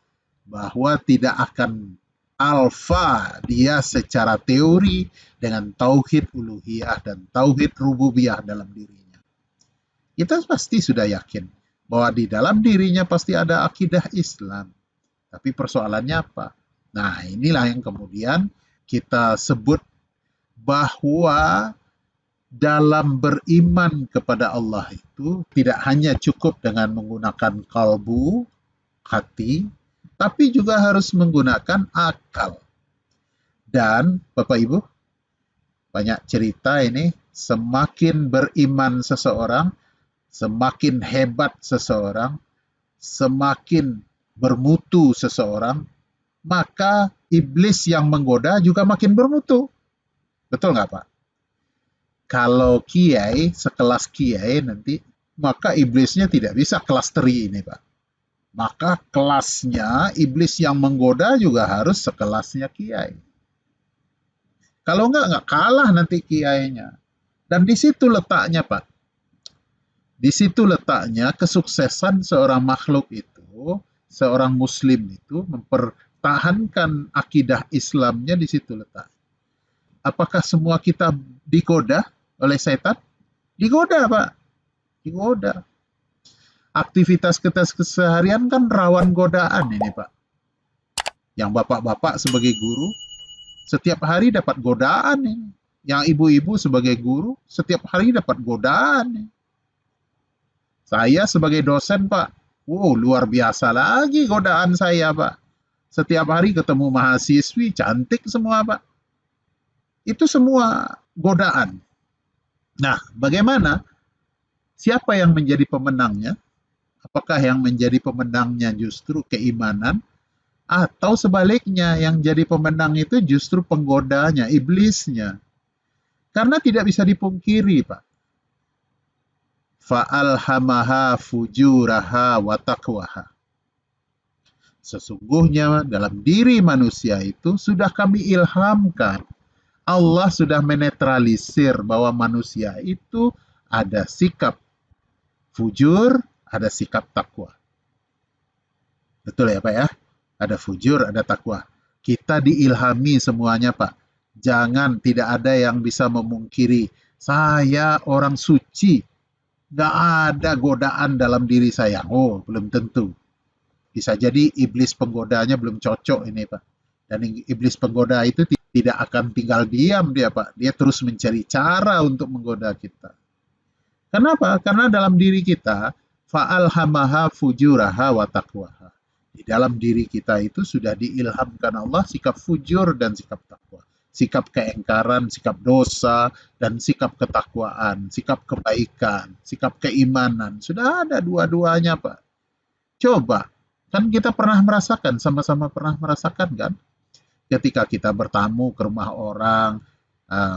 bahwa tidak akan alfa dia secara teori dengan tauhid uluhiyah dan tauhid rububiyah dalam dirinya. Kita pasti sudah yakin bahwa di dalam dirinya pasti ada akidah Islam. Tapi persoalannya apa? Nah, inilah yang kemudian kita sebut bahwa dalam beriman kepada Allah itu tidak hanya cukup dengan menggunakan kalbu, hati, tapi juga harus menggunakan akal. Dan Bapak Ibu, banyak cerita ini, semakin beriman seseorang, semakin hebat seseorang, semakin bermutu seseorang, maka iblis yang menggoda juga makin bermutu. Betul nggak Pak? Kalau kiai, sekelas kiai nanti, maka iblisnya tidak bisa kelas teri ini Pak. Maka kelasnya iblis yang menggoda juga harus sekelasnya kiai. Kalau nggak kalah nanti kiainya. Dan di situ letaknya Pak. Di situ letaknya kesuksesan seorang makhluk itu, seorang Muslim itu mempertahankan akidah Islamnya, di situ letak. Apakah semua kita digoda oleh setan? Digoda, Pak. Digoda. Aktivitas kita keseharian kan rawan godaan ini, Pak. Yang bapak-bapak sebagai guru, setiap hari dapat godaan ini. Yang ibu-ibu sebagai guru, setiap hari dapat godaan ini. Saya sebagai dosen, Pak, luar biasa lagi godaan saya, Pak. Setiap hari ketemu mahasiswi, cantik semua, Pak. Itu semua godaan. Nah, bagaimana? Siapa yang menjadi pemenangnya? Apakah yang menjadi pemenangnya justru keimanan? Atau sebaliknya, yang jadi pemenang itu justru penggodanya, iblisnya? Karena tidak bisa dipungkiri, Pak. Fa'alhamaha fujuraha wa taqwaha. Sesungguhnya dalam diri manusia itu sudah kami ilhamkan. Allah sudah menetralisir bahwa manusia itu ada sikap fujur, ada sikap takwa. Betul ya Pak ya? Ada fujur, ada takwa. Kita diilhami semuanya Pak. Jangan, tidak ada yang bisa memungkiri. Saya orang suci. Nggak ada godaan dalam diri saya. Oh, belum tentu. Bisa jadi iblis penggodanya belum cocok ini Pak. Dan iblis penggoda itu tidak akan tinggal diam dia Pak. Dia terus mencari cara untuk menggoda kita. Kenapa? Karena dalam diri kita fa'alhamaha fujuraha wa taqwaha. Di dalam diri kita itu sudah diilhamkan Allah sikap fujur dan sikap takwa. Sikap keengkaran, sikap dosa, dan sikap ketakwaan, sikap kebaikan, sikap keimanan. Sudah ada dua-duanya, Pak. Coba, kan kita pernah merasakan, sama-sama pernah merasakan kan? Ketika kita bertamu ke rumah orang,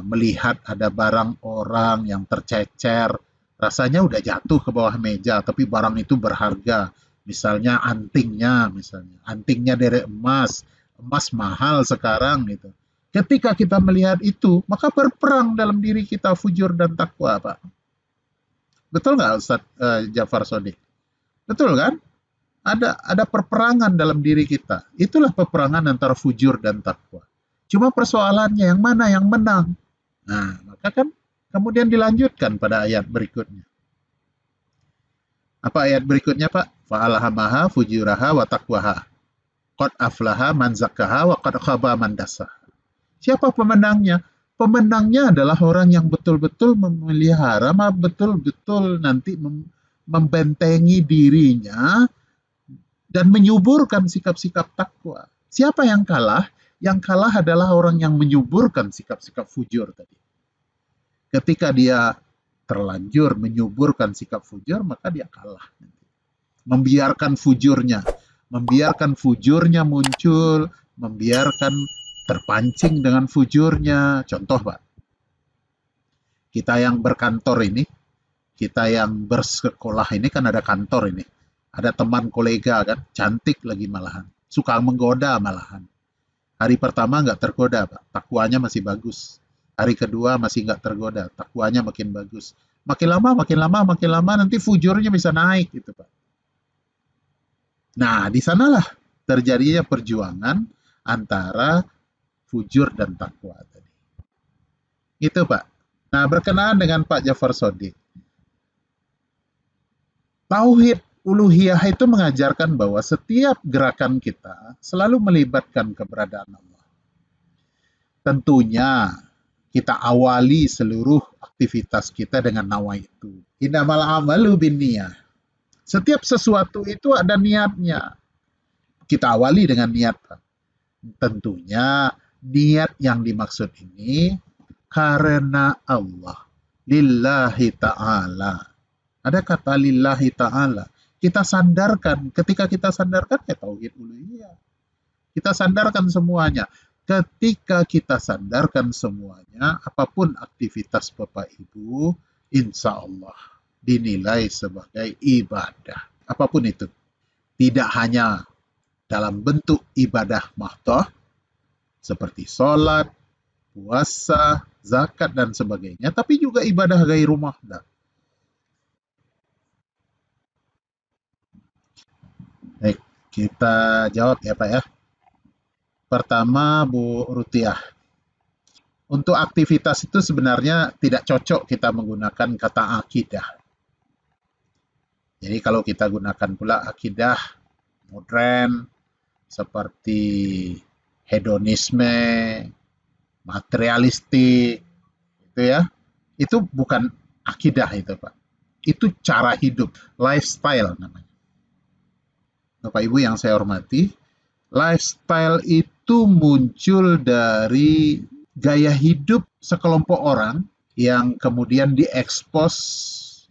melihat ada barang orang yang tercecer, rasanya udah jatuh ke bawah meja, tapi barang itu berharga. Misalnya antingnya dari emas, emas mahal sekarang gitu. Ketika kita melihat itu, maka berperang dalam diri kita fujur dan takwa, Pak. Betul nggak, Ustaz Jafar Sodik? Betul kan? Ada perperangan dalam diri kita. Itulah peperangan antara fujur dan takwa. Cuma persoalannya yang mana yang menang. Nah, maka kan kemudian dilanjutkan pada ayat berikutnya. Apa ayat berikutnya, Pak? Fa'alhamaha fujuraha wa taqwaha. Qad aflaha man zakkaha wa qad khaba man dassaha. Siapa pemenangnya? Pemenangnya adalah orang yang betul-betul memelihara, betul-betul nanti membentengi dirinya dan menyuburkan sikap-sikap takwa. Siapa yang kalah? Yang kalah adalah orang yang menyuburkan sikap-sikap fujur tadi. Ketika dia terlanjur menyuburkan sikap fujur, maka dia kalah. Membiarkan fujurnya muncul, membiarkan terpancing dengan fujurnya. Contoh, Pak, kita yang berkantor ini, kita yang bersekolah ini kan ada kantor ini. Ada teman kolega kan, cantik lagi malahan. Suka menggoda malahan. Hari pertama nggak tergoda, Pak. Takwanya masih bagus. Hari kedua masih nggak tergoda. Takwanya makin bagus. Makin lama, nanti fujurnya bisa naik gitu, Pak. Nah, di sanalah terjadinya perjuangan antara fujur dan takwa tadi. Itu, Pak. Nah, berkenaan dengan Pak Jafar Sodik. Tauhid uluhiyah itu mengajarkan bahwa setiap gerakan kita selalu melibatkan keberadaan Allah. Tentunya kita awali seluruh aktivitas kita dengan nawaitu. Innamal amalu binniyah. Setiap sesuatu itu ada niatnya. Kita awali dengan niat. Tentunya niat yang dimaksud ini karena Allah. Lillahi ta'ala. Ada kata lillahi ta'ala. Kita sandarkan, ketika kita sandarkan ya tauhid uluhiyah. Kita sandarkan semuanya. Ketika kita sandarkan semuanya, apapun aktivitas Bapak Ibu, insya Allah dinilai sebagai ibadah. Apapun itu. Tidak hanya dalam bentuk ibadah mahdoh, seperti sholat, puasa, zakat, dan sebagainya, tapi juga ibadah ghairu mahdoh. Baik, kita jawab ya Pak ya. Pertama, Bu Rutiah. Untuk aktivitas itu sebenarnya tidak cocok kita menggunakan kata akidah. Jadi kalau kita gunakan pula akidah modern seperti hedonisme, materialistik, itu ya, itu bukan akidah itu Pak. Itu cara hidup, lifestyle namanya. Bapak Ibu yang saya hormati, lifestyle itu muncul dari gaya hidup sekelompok orang yang kemudian diekspos,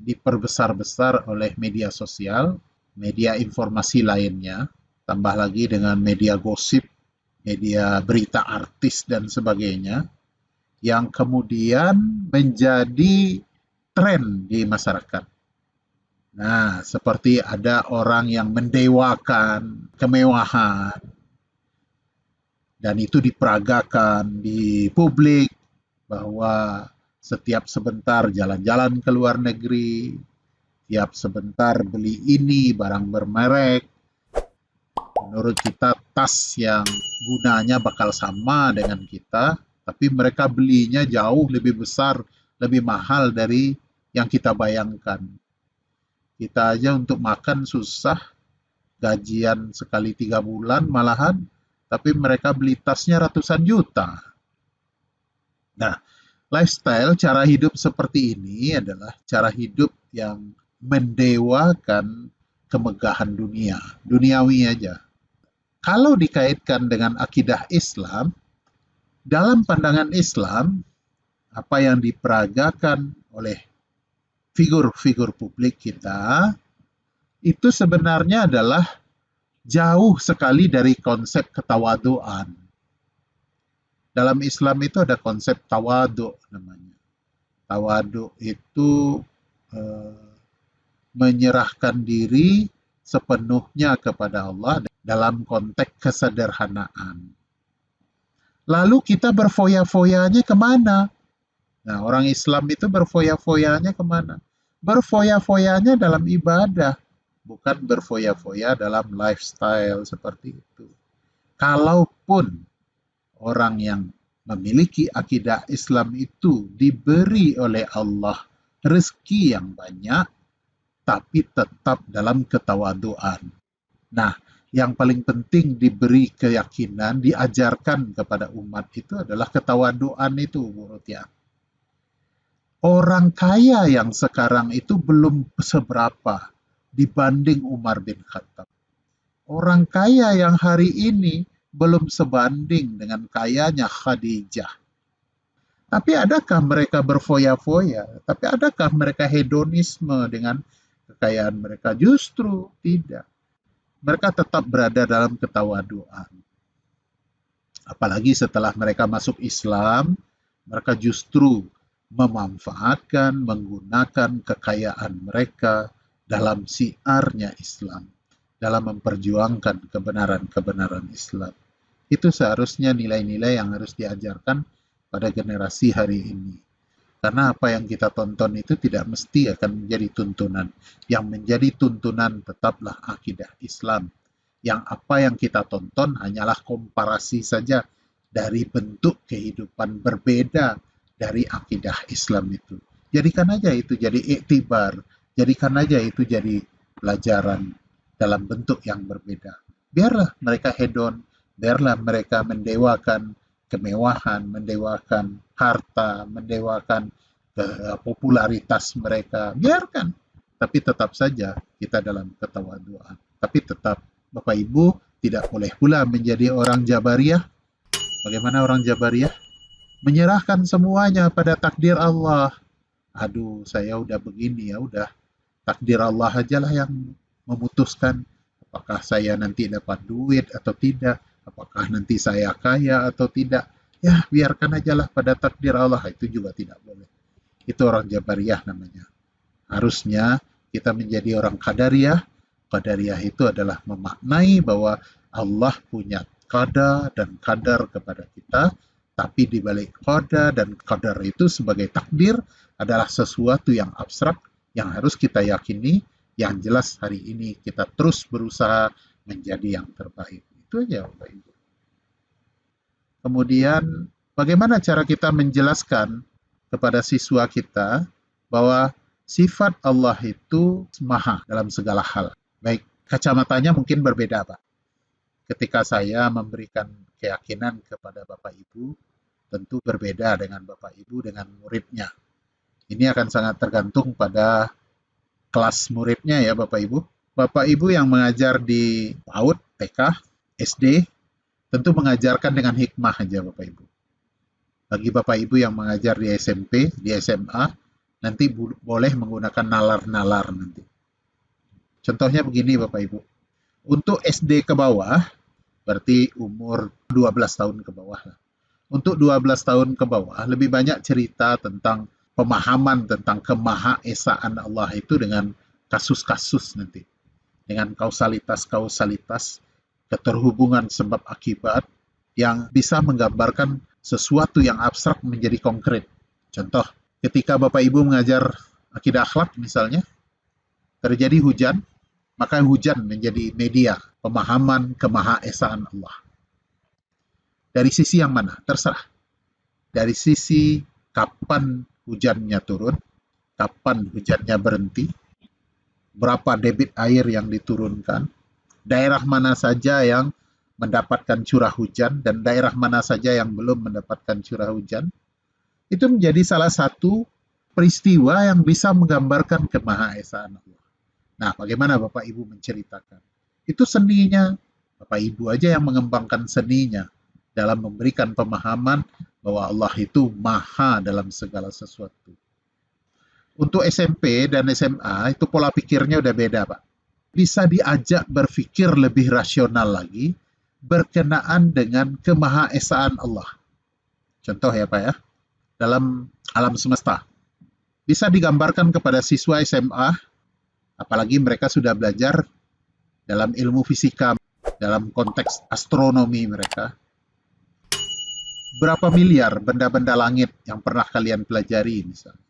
diperbesar-besar oleh media sosial, media informasi lainnya, tambah lagi dengan media gosip, media berita artis dan sebagainya, yang kemudian menjadi tren di masyarakat. Nah, seperti ada orang yang mendewakan kemewahan, dan itu diperagakan di publik, bahwa setiap sebentar jalan-jalan ke luar negeri, setiap sebentar beli ini, barang bermerek. Menurut kita tas yang gunanya bakal sama dengan kita, tapi mereka belinya jauh lebih besar, lebih mahal dari yang kita bayangkan. Kita aja untuk makan susah, gajian sekali 3 bulan malahan, tapi mereka beli tasnya ratusan juta. Nah, lifestyle, cara hidup seperti ini adalah cara hidup yang mendewakan kemegahan dunia, duniawi aja. Kalau dikaitkan dengan akidah Islam, dalam pandangan Islam, apa yang diperagakan oleh figur-figur publik kita, itu sebenarnya adalah jauh sekali dari konsep ketawaduan. Dalam Islam itu ada konsep tawadu namanya. Tawadu itu menyerahkan diri sepenuhnya kepada Allah dalam konteks kesederhanaan. Lalu kita berfoya-foyanya kemana? Nah, orang Islam itu berfoya-foyanya kemana? Berfoya-foyanya dalam ibadah, bukan berfoya-foya dalam lifestyle seperti itu. Kalaupun orang yang memiliki akidah Islam itu diberi oleh Allah rezeki yang banyak, tapi tetap dalam ketawaduan. Nah, yang paling penting diberi keyakinan, diajarkan kepada umat itu adalah ketawaduan itu, Bu Rotia. Orang kaya yang sekarang itu belum seberapa dibanding Umar bin Khattab. Orang kaya yang hari ini belum sebanding dengan kayanya Khadijah. Tapi adakah mereka berfoya-foya? Tapi adakah mereka hedonisme dengan kekayaan mereka? Justru tidak. Mereka tetap berada dalam ketawaduan. Apalagi setelah mereka masuk Islam, mereka justru memanfaatkan, menggunakan kekayaan mereka dalam siarnya Islam, dalam memperjuangkan kebenaran-kebenaran Islam. Itu seharusnya nilai-nilai yang harus diajarkan pada generasi hari ini. Karena apa yang kita tonton itu tidak mesti akan menjadi tuntunan. Yang menjadi tuntunan tetaplah akidah Islam. Yang apa yang kita tonton hanyalah komparasi saja dari bentuk kehidupan berbeda dari akidah Islam itu. Jadikan aja itu jadi iktibar. Jadikan aja itu jadi pelajaran dalam bentuk yang berbeda. Biarlah mereka hedon, biarlah mereka mendewakan kemewahan, mendewakan harta, mendewakan popularitas mereka. Biarkan. Tapi tetap saja kita dalam ketawaduan. Tapi tetap Bapak Ibu tidak boleh pula menjadi orang Jabariyah. Bagaimana orang Jabariyah? Menyerahkan semuanya pada takdir Allah. Aduh, saya udah begini ya, udah takdir Allah ajalah yang memutuskan apakah saya nanti dapat duit atau tidak, apakah nanti saya kaya atau tidak. Ya, biarkan ajalah pada takdir Allah. Itu juga tidak boleh. Itu orang Jabariyah namanya. Harusnya kita menjadi orang Qadariyah. Qadariyah itu adalah memaknai bahwa Allah punya qada dan qadar kepada kita, tapi di balik qada dan qadar itu sebagai takdir adalah sesuatu yang abstrak yang harus kita yakini. Yang jelas hari ini kita terus berusaha menjadi yang terbaik. Itu aja Bapak Ibu. Kemudian bagaimana cara kita menjelaskan kepada siswa kita bahwa sifat Allah itu maha dalam segala hal. Baik, kacamatanya mungkin berbeda, Pak. Ketika saya memberikan keyakinan kepada Bapak Ibu, tentu berbeda dengan Bapak Ibu dengan muridnya. Ini akan sangat tergantung pada kelas muridnya ya Bapak Ibu. Bapak Ibu yang mengajar di PAUD, TK, SD, tentu mengajarkan dengan hikmah aja Bapak Ibu. Bagi Bapak Ibu yang mengajar di SMP, di SMA, nanti boleh menggunakan nalar-nalar nanti. Contohnya begini Bapak Ibu. Untuk SD ke bawah, berarti umur 12 tahun ke bawah. Untuk 12 tahun ke bawah, lebih banyak cerita tentang pemahaman tentang kemahaesaan Allah itu dengan kasus-kasus nanti. Dengan kausalitas-kausalitas, keterhubungan sebab akibat yang bisa menggambarkan sesuatu yang abstrak menjadi konkret. Contoh, ketika Bapak Ibu mengajar akidah akhlak misalnya, terjadi hujan, maka hujan menjadi media pemahaman kemahaesaan Allah. Dari sisi yang mana? Terserah. Dari sisi kapan hujannya turun, kapan hujannya berhenti, berapa debit air yang diturunkan, daerah mana saja yang mendapatkan curah hujan dan daerah mana saja yang belum mendapatkan curah hujan, itu menjadi salah satu peristiwa yang bisa menggambarkan kemahaesaan Allah. Nah, bagaimana Bapak Ibu menceritakan? Itu seninya Bapak Ibu aja yang mengembangkan seninya dalam memberikan pemahaman bahwa Allah itu maha dalam segala sesuatu. Untuk SMP dan SMA itu pola pikirnya udah beda, Pak. Bisa diajak berpikir lebih rasional lagi berkenaan dengan kemahaesaan Allah. Contoh ya Pak ya, dalam alam semesta. Bisa digambarkan kepada siswa SMA, apalagi mereka sudah belajar dalam ilmu fisika, dalam konteks astronomi mereka. Berapa miliar benda-benda langit yang pernah kalian pelajari misalnya?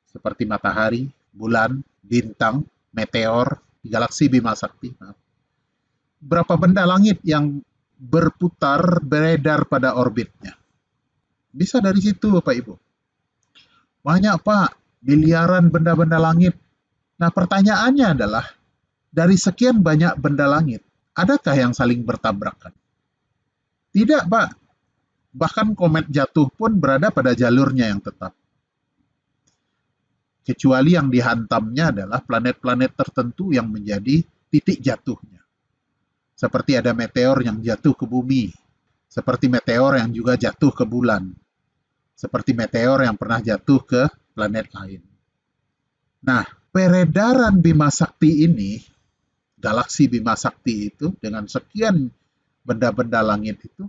Seperti matahari, bulan, bintang, meteor, galaksi Bima Sakti. Berapa benda langit yang berputar, beredar pada orbitnya? Bisa dari situ Bapak Ibu. Banyak Pak, miliaran benda-benda langit. Nah pertanyaannya adalah, dari sekian banyak benda langit, adakah yang saling bertabrakan? Tidak Pak. Bahkan komet jatuh pun berada pada jalurnya yang tetap. Kecuali yang dihantamnya adalah planet-planet tertentu yang menjadi titik jatuhnya. Seperti ada meteor yang jatuh ke bumi, seperti meteor yang juga jatuh ke bulan, seperti meteor yang pernah jatuh ke planet lain. Nah, peredaran Bima Sakti ini, galaksi Bima Sakti itu, dengan sekian benda-benda langit itu,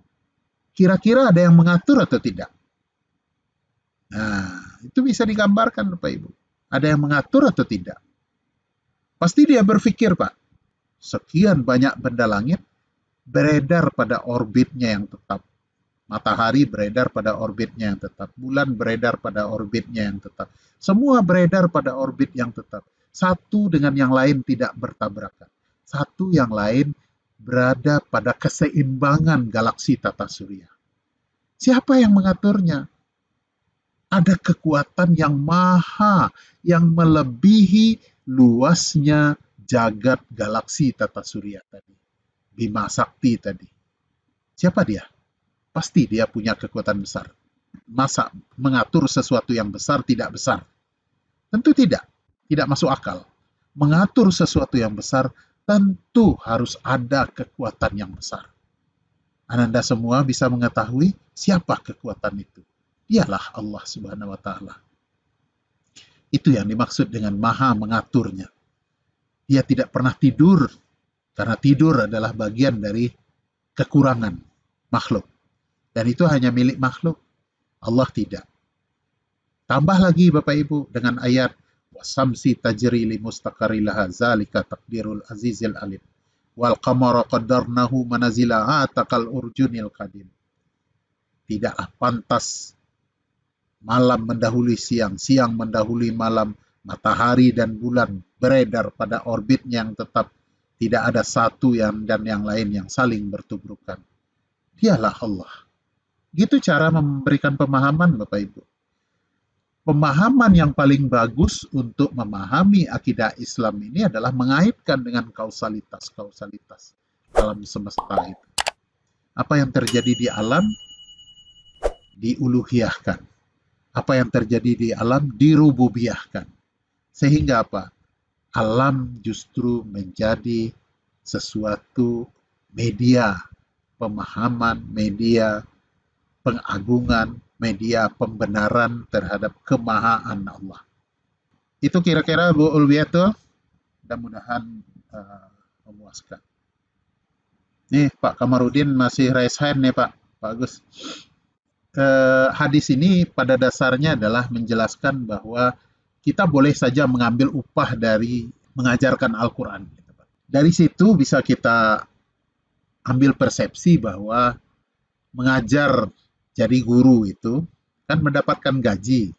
kira-kira ada yang mengatur atau tidak? Nah, itu bisa digambarkan Bapak Ibu. Ada yang mengatur atau tidak? Pasti dia berpikir, Pak, sekian banyak benda langit beredar pada orbitnya yang tetap. Matahari beredar pada orbitnya yang tetap. Bulan beredar pada orbitnya yang tetap. Semua beredar pada orbit yang tetap. Satu dengan yang lain tidak bertabrakan. Satu yang lain berada pada keseimbangan galaksi tata surya. Siapa yang mengaturnya? Ada kekuatan yang maha, yang melebihi luasnya jagat galaksi tata surya tadi. Bima Sakti tadi. Siapa dia? Pasti dia punya kekuatan besar. Masa mengatur sesuatu yang besar tidak besar? Tentu tidak. Tidak masuk akal. Mengatur sesuatu yang besar tentu harus ada kekuatan yang besar. Ananda semua bisa mengetahui siapa kekuatan itu. Dialah Allah Subhanahu wa Ta'ala. Itu yang dimaksud dengan maha mengaturnya. Dia tidak pernah tidur, karena tidur adalah bagian dari kekurangan makhluk. Dan itu hanya milik makhluk. Allah tidak. Tambah lagi Bapak Ibu dengan ayat wasamsi tajri li mustaqarri laha zalika taqdirul azizil alim wal qamara qaddarnahu manazila atakal urjunil qadim. Tidaklah pantas malam mendahului siang, siang mendahului malam, matahari dan bulan beredar pada orbitnya yang tetap. Tidak ada satu dan yang lain yang saling bertubrukan. Dialah Allah. Gitu cara memberikan pemahaman Bapak Ibu. Pemahaman yang paling bagus untuk memahami akidah Islam ini adalah mengaitkan dengan kausalitas alam semesta itu. Apa yang terjadi di alam diuluhiyahkan. Apa yang terjadi di alam dirububiyahkan. Sehingga apa? Alam justru menjadi sesuatu media pemahaman, media pengagungan, media pembenaran terhadap kemahaan Allah. Itu kira-kira Bu Ulwiyatul, mudah-mudahan memuaskan. Nih Pak Kamarudin masih raise hand nih Pak Agus. Hadis ini pada dasarnya adalah menjelaskan bahwa kita boleh saja mengambil upah dari mengajarkan Al-Quran. Dari situ bisa kita ambil persepsi bahwa mengajar jadi guru itu kan mendapatkan gaji.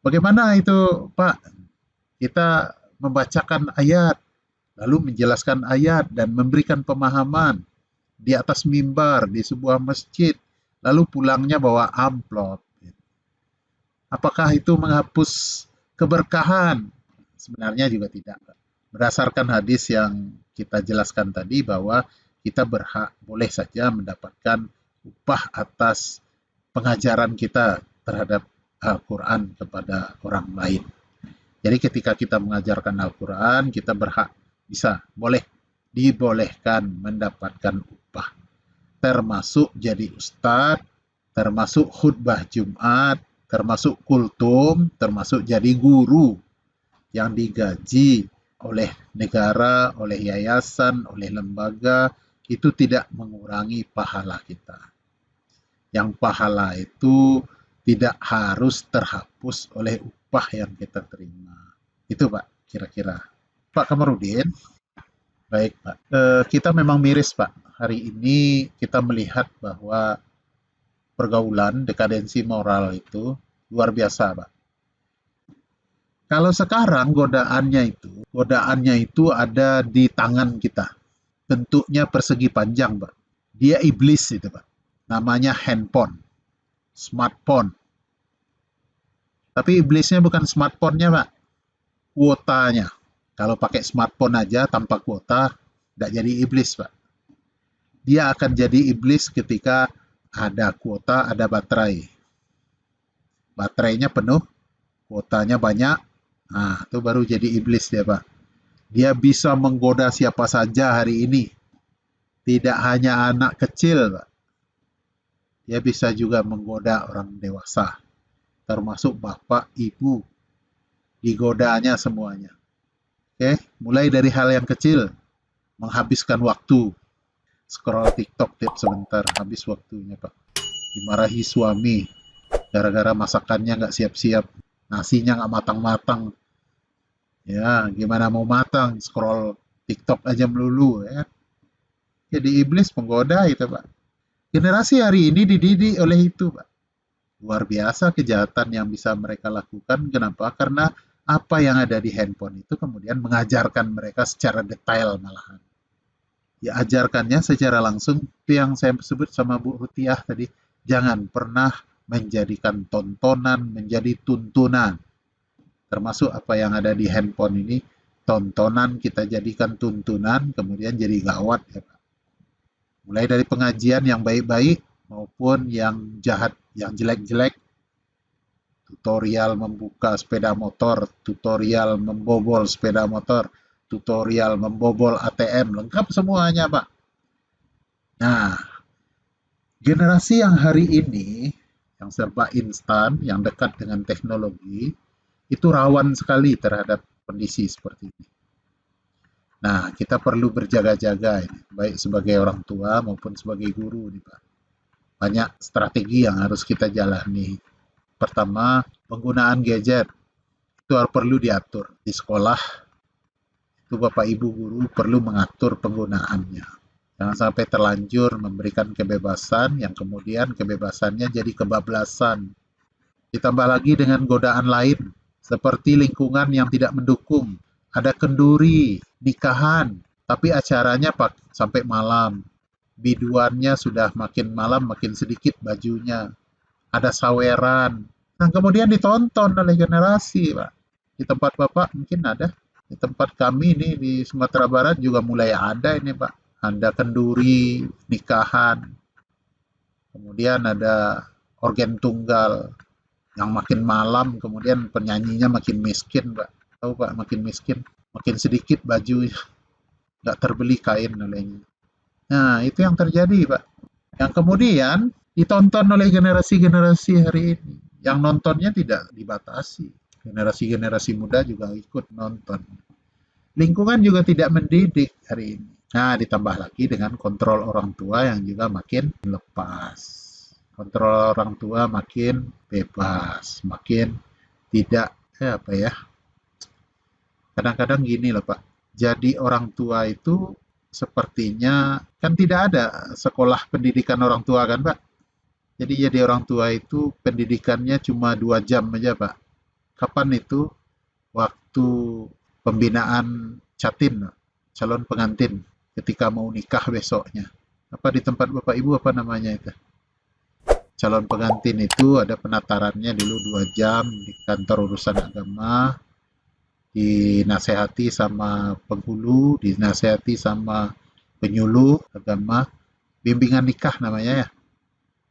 Bagaimana itu Pak? Kita membacakan ayat, lalu menjelaskan ayat dan memberikan pemahaman di atas mimbar di sebuah masjid, lalu pulangnya bawa amplop. Apakah itu menghapus keberkahan? Sebenarnya juga tidak. Berdasarkan hadis yang kita jelaskan tadi bahwa kita berhak boleh saja mendapatkan upah atas pengajaran kita terhadap Al-Quran kepada orang lain. Jadi ketika kita mengajarkan Al-Quran, kita berhak, boleh dibolehkan mendapatkan upah, termasuk jadi ustadz, termasuk khutbah Jumat, termasuk kultum, termasuk jadi guru yang digaji oleh negara, oleh yayasan, oleh lembaga, itu tidak mengurangi pahala kita. Yang pahala itu tidak harus terhapus oleh upah yang kita terima. Itu Pak, kira-kira. Pak Kamarudin, baik Pak. Kita memang miris Pak. Hari ini kita melihat bahwa pergaulan, dekadensi moral itu luar biasa Pak. Kalau sekarang godaannya itu ada di tangan kita. Bentuknya persegi panjang, Pak. Dia iblis itu, Pak. Namanya handphone, smartphone. Tapi iblisnya bukan smartphone-nya, Pak. Kuotanya. Kalau pakai smartphone aja tanpa kuota, tidak jadi iblis, Pak. Dia akan jadi iblis ketika ada kuota, ada baterai. Baterainya penuh, kuotanya banyak, nah itu baru jadi iblis dia, Pak. Dia bisa menggoda siapa saja hari ini. Tidak hanya anak kecil, Pak. Dia bisa juga menggoda orang dewasa, termasuk bapak, ibu. Digodanya semuanya. Oke, mulai dari hal yang kecil, menghabiskan waktu. Scroll TikTok tiap sebentar, habis waktunya, Pak. Dimarahi suami, gara-gara masakannya nggak siap-siap. Nasinya nggak matang-matang. Ya, gimana mau matang? Scroll TikTok aja melulu, ya. Jadi iblis penggoda itu, Pak. Generasi hari ini dididik oleh itu, Pak. Luar biasa kejahatan yang bisa mereka lakukan. Kenapa? Karena apa yang ada di handphone itu kemudian mengajarkan mereka secara detail malahan. Ya ajarkannya secara langsung, itu yang saya sebut sama Bu Rutiah tadi, jangan pernah menjadikan tontonan menjadi tuntunan. Termasuk apa yang ada di handphone ini, tontonan kita jadikan tuntunan, kemudian jadi gawat ya Pak. Mulai dari pengajian yang baik-baik maupun yang jahat, yang jelek-jelek, tutorial membuka sepeda motor, tutorial membobol sepeda motor, tutorial membobol ATM, lengkap semuanya Pak. Nah, generasi yang hari ini, yang serba instan, yang dekat dengan teknologi, itu rawan sekali terhadap kondisi seperti ini. Nah, kita perlu berjaga-jaga ini, baik sebagai orang tua maupun sebagai guru nih Pak. Banyak strategi yang harus kita jalani. Pertama, penggunaan gadget itu perlu diatur. Di sekolah, itu Bapak Ibu guru perlu mengatur penggunaannya. Jangan sampai terlanjur memberikan kebebasan yang kemudian kebebasannya jadi kebablasan. Ditambah lagi dengan godaan lain, seperti lingkungan yang tidak mendukung. Ada kenduri, nikahan, tapi acaranya sampai malam. Biduannya sudah makin malam, makin sedikit bajunya. Ada saweran. Nah, kemudian ditonton oleh generasi, Pak. Di tempat Bapak mungkin ada. Di tempat kami nih di Sumatera Barat juga mulai ada ini, Pak. Ada kenduri, nikahan. Kemudian ada organ tunggal yang makin malam, kemudian penyanyinya makin miskin, Pak. Tahu Pak, makin miskin, makin sedikit baju, nggak terbeli kain olehnya. Nah, itu yang terjadi, Pak. Yang kemudian ditonton oleh generasi-generasi hari ini. Yang nontonnya tidak dibatasi. Generasi-generasi muda juga ikut nonton. Lingkungan juga tidak mendidik hari ini. Nah, ditambah lagi dengan kontrol orang tua yang juga makin lepas. Kontrol orang tua makin bebas, makin tidak, apa ya, kadang-kadang gini loh Pak, jadi orang tua itu sepertinya, kan tidak ada sekolah pendidikan orang tua kan Pak. Jadi jadi orang tua itu pendidikannya cuma 2 jam aja Pak. Kapan itu? Waktu pembinaan catin, calon pengantin, ketika mau nikah besoknya. Apa di tempat Bapak Ibu apa namanya itu? Calon pengantin itu ada penatarannya dulu 2 jam di kantor urusan agama, dinasehati sama penghulu, dinasehati sama penyuluh agama, bimbingan nikah namanya ya.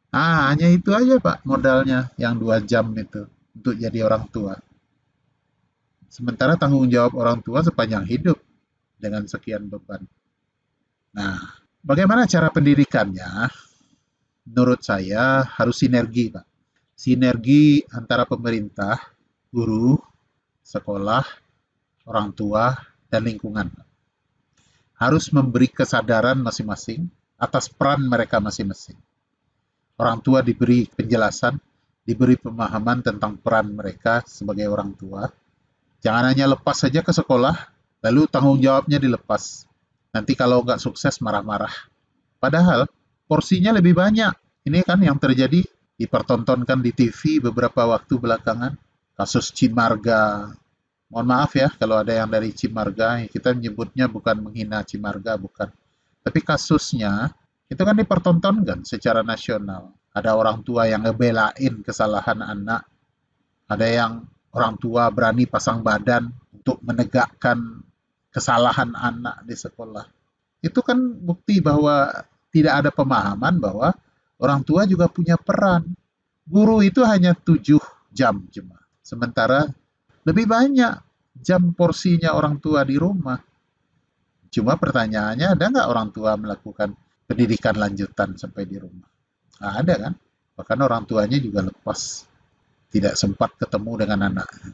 Ah, hanya itu aja Pak modalnya yang 2 jam itu untuk jadi orang tua. Sementara tanggung jawab orang tua sepanjang hidup dengan sekian beban. Nah, bagaimana cara pendidikannya? Menurut saya harus sinergi, Pak. Sinergi antara pemerintah, guru, sekolah, orang tua, dan lingkungan. Harus memberi kesadaran masing-masing atas peran mereka masing-masing. Orang tua diberi penjelasan, diberi pemahaman tentang peran mereka sebagai orang tua. Jangan hanya lepas saja ke sekolah, lalu tanggung jawabnya dilepas. Nanti kalau nggak sukses marah-marah. Padahal porsinya lebih banyak. Ini kan yang terjadi dipertontonkan di TV beberapa waktu belakangan. Kasus Cimarga. Mohon maaf ya kalau ada yang dari Cimarga, kita menyebutnya bukan menghina Cimarga, bukan. Tapi kasusnya itu kan dipertontonkan secara nasional. Ada orang tua yang ngebelain kesalahan anak, ada yang orang tua berani pasang badan untuk menegakkan kesalahan anak di sekolah. Itu kan bukti bahwa tidak ada pemahaman bahwa orang tua juga punya peran. Guru itu hanya 7 jam cuma. Sementara lebih banyak jam porsinya orang tua di rumah. Cuma pertanyaannya, ada nggak orang tua melakukan pendidikan lanjutan sampai di rumah? Nggak ada kan? Bahkan orang tuanya juga lepas. Tidak sempat ketemu dengan anaknya.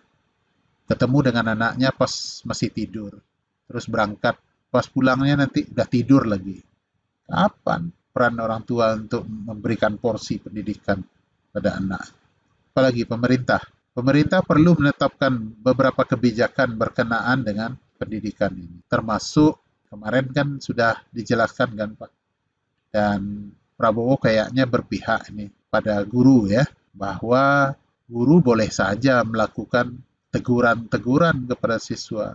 Ketemu dengan anaknya pas masih tidur. Terus berangkat, pas pulangnya nanti udah tidur lagi. Kapan peran orang tua untuk memberikan porsi pendidikan pada anak? Apalagi pemerintah. Pemerintah perlu menetapkan beberapa kebijakan berkenaan dengan pendidikan ini. Termasuk kemarin kan sudah dijelaskan kan Pak. Dan Prabowo kayaknya berpihak ini pada guru ya. Bahwa guru boleh saja melakukan teguran-teguran kepada siswa.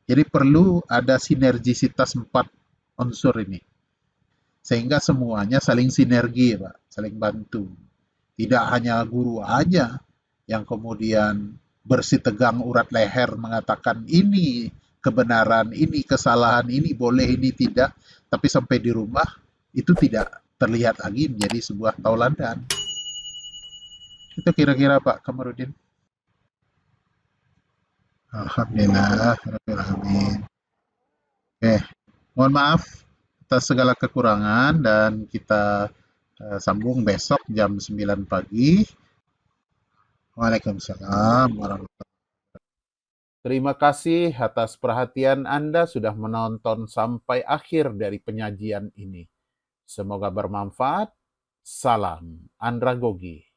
Jadi perlu ada sinergisitas 4 unsur ini. Sehingga semuanya saling sinergi, Pak, saling bantu. Tidak hanya guru aja yang kemudian bersitegang urat leher mengatakan ini kebenaran, ini kesalahan, ini boleh, ini tidak. Tapi sampai di rumah itu tidak terlihat lagi menjadi sebuah tauladan. Itu kira-kira Pak Kamarudin. Alhamdulillah, Amin. Oke, mohon maaf atas segala kekurangan dan kita sambung besok jam 9 pagi. Waalaikumsalam warahmatullahi. Terima kasih atas perhatian Anda sudah menonton sampai akhir dari penyajian ini. Semoga bermanfaat. Salam Andragogi.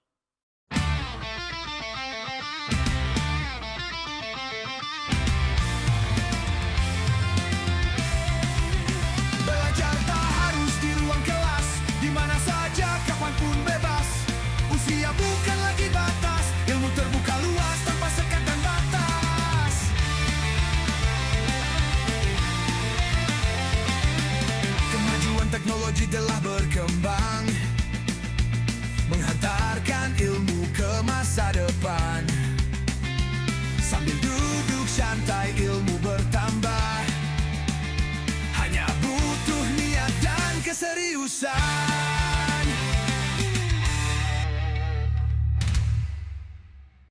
Belajar tak harus di ruang kelas, di mana saja, kapanpun bebas. Usia bukan lagi batas, ilmu terbuka luas tanpa sekat dan batas. Kemajuan teknologi telah berkembang, menghantarkan ilmu ke masa depan. Sambil duduk santai ilmu bertambah, hanya butuh niat dan keseriusan.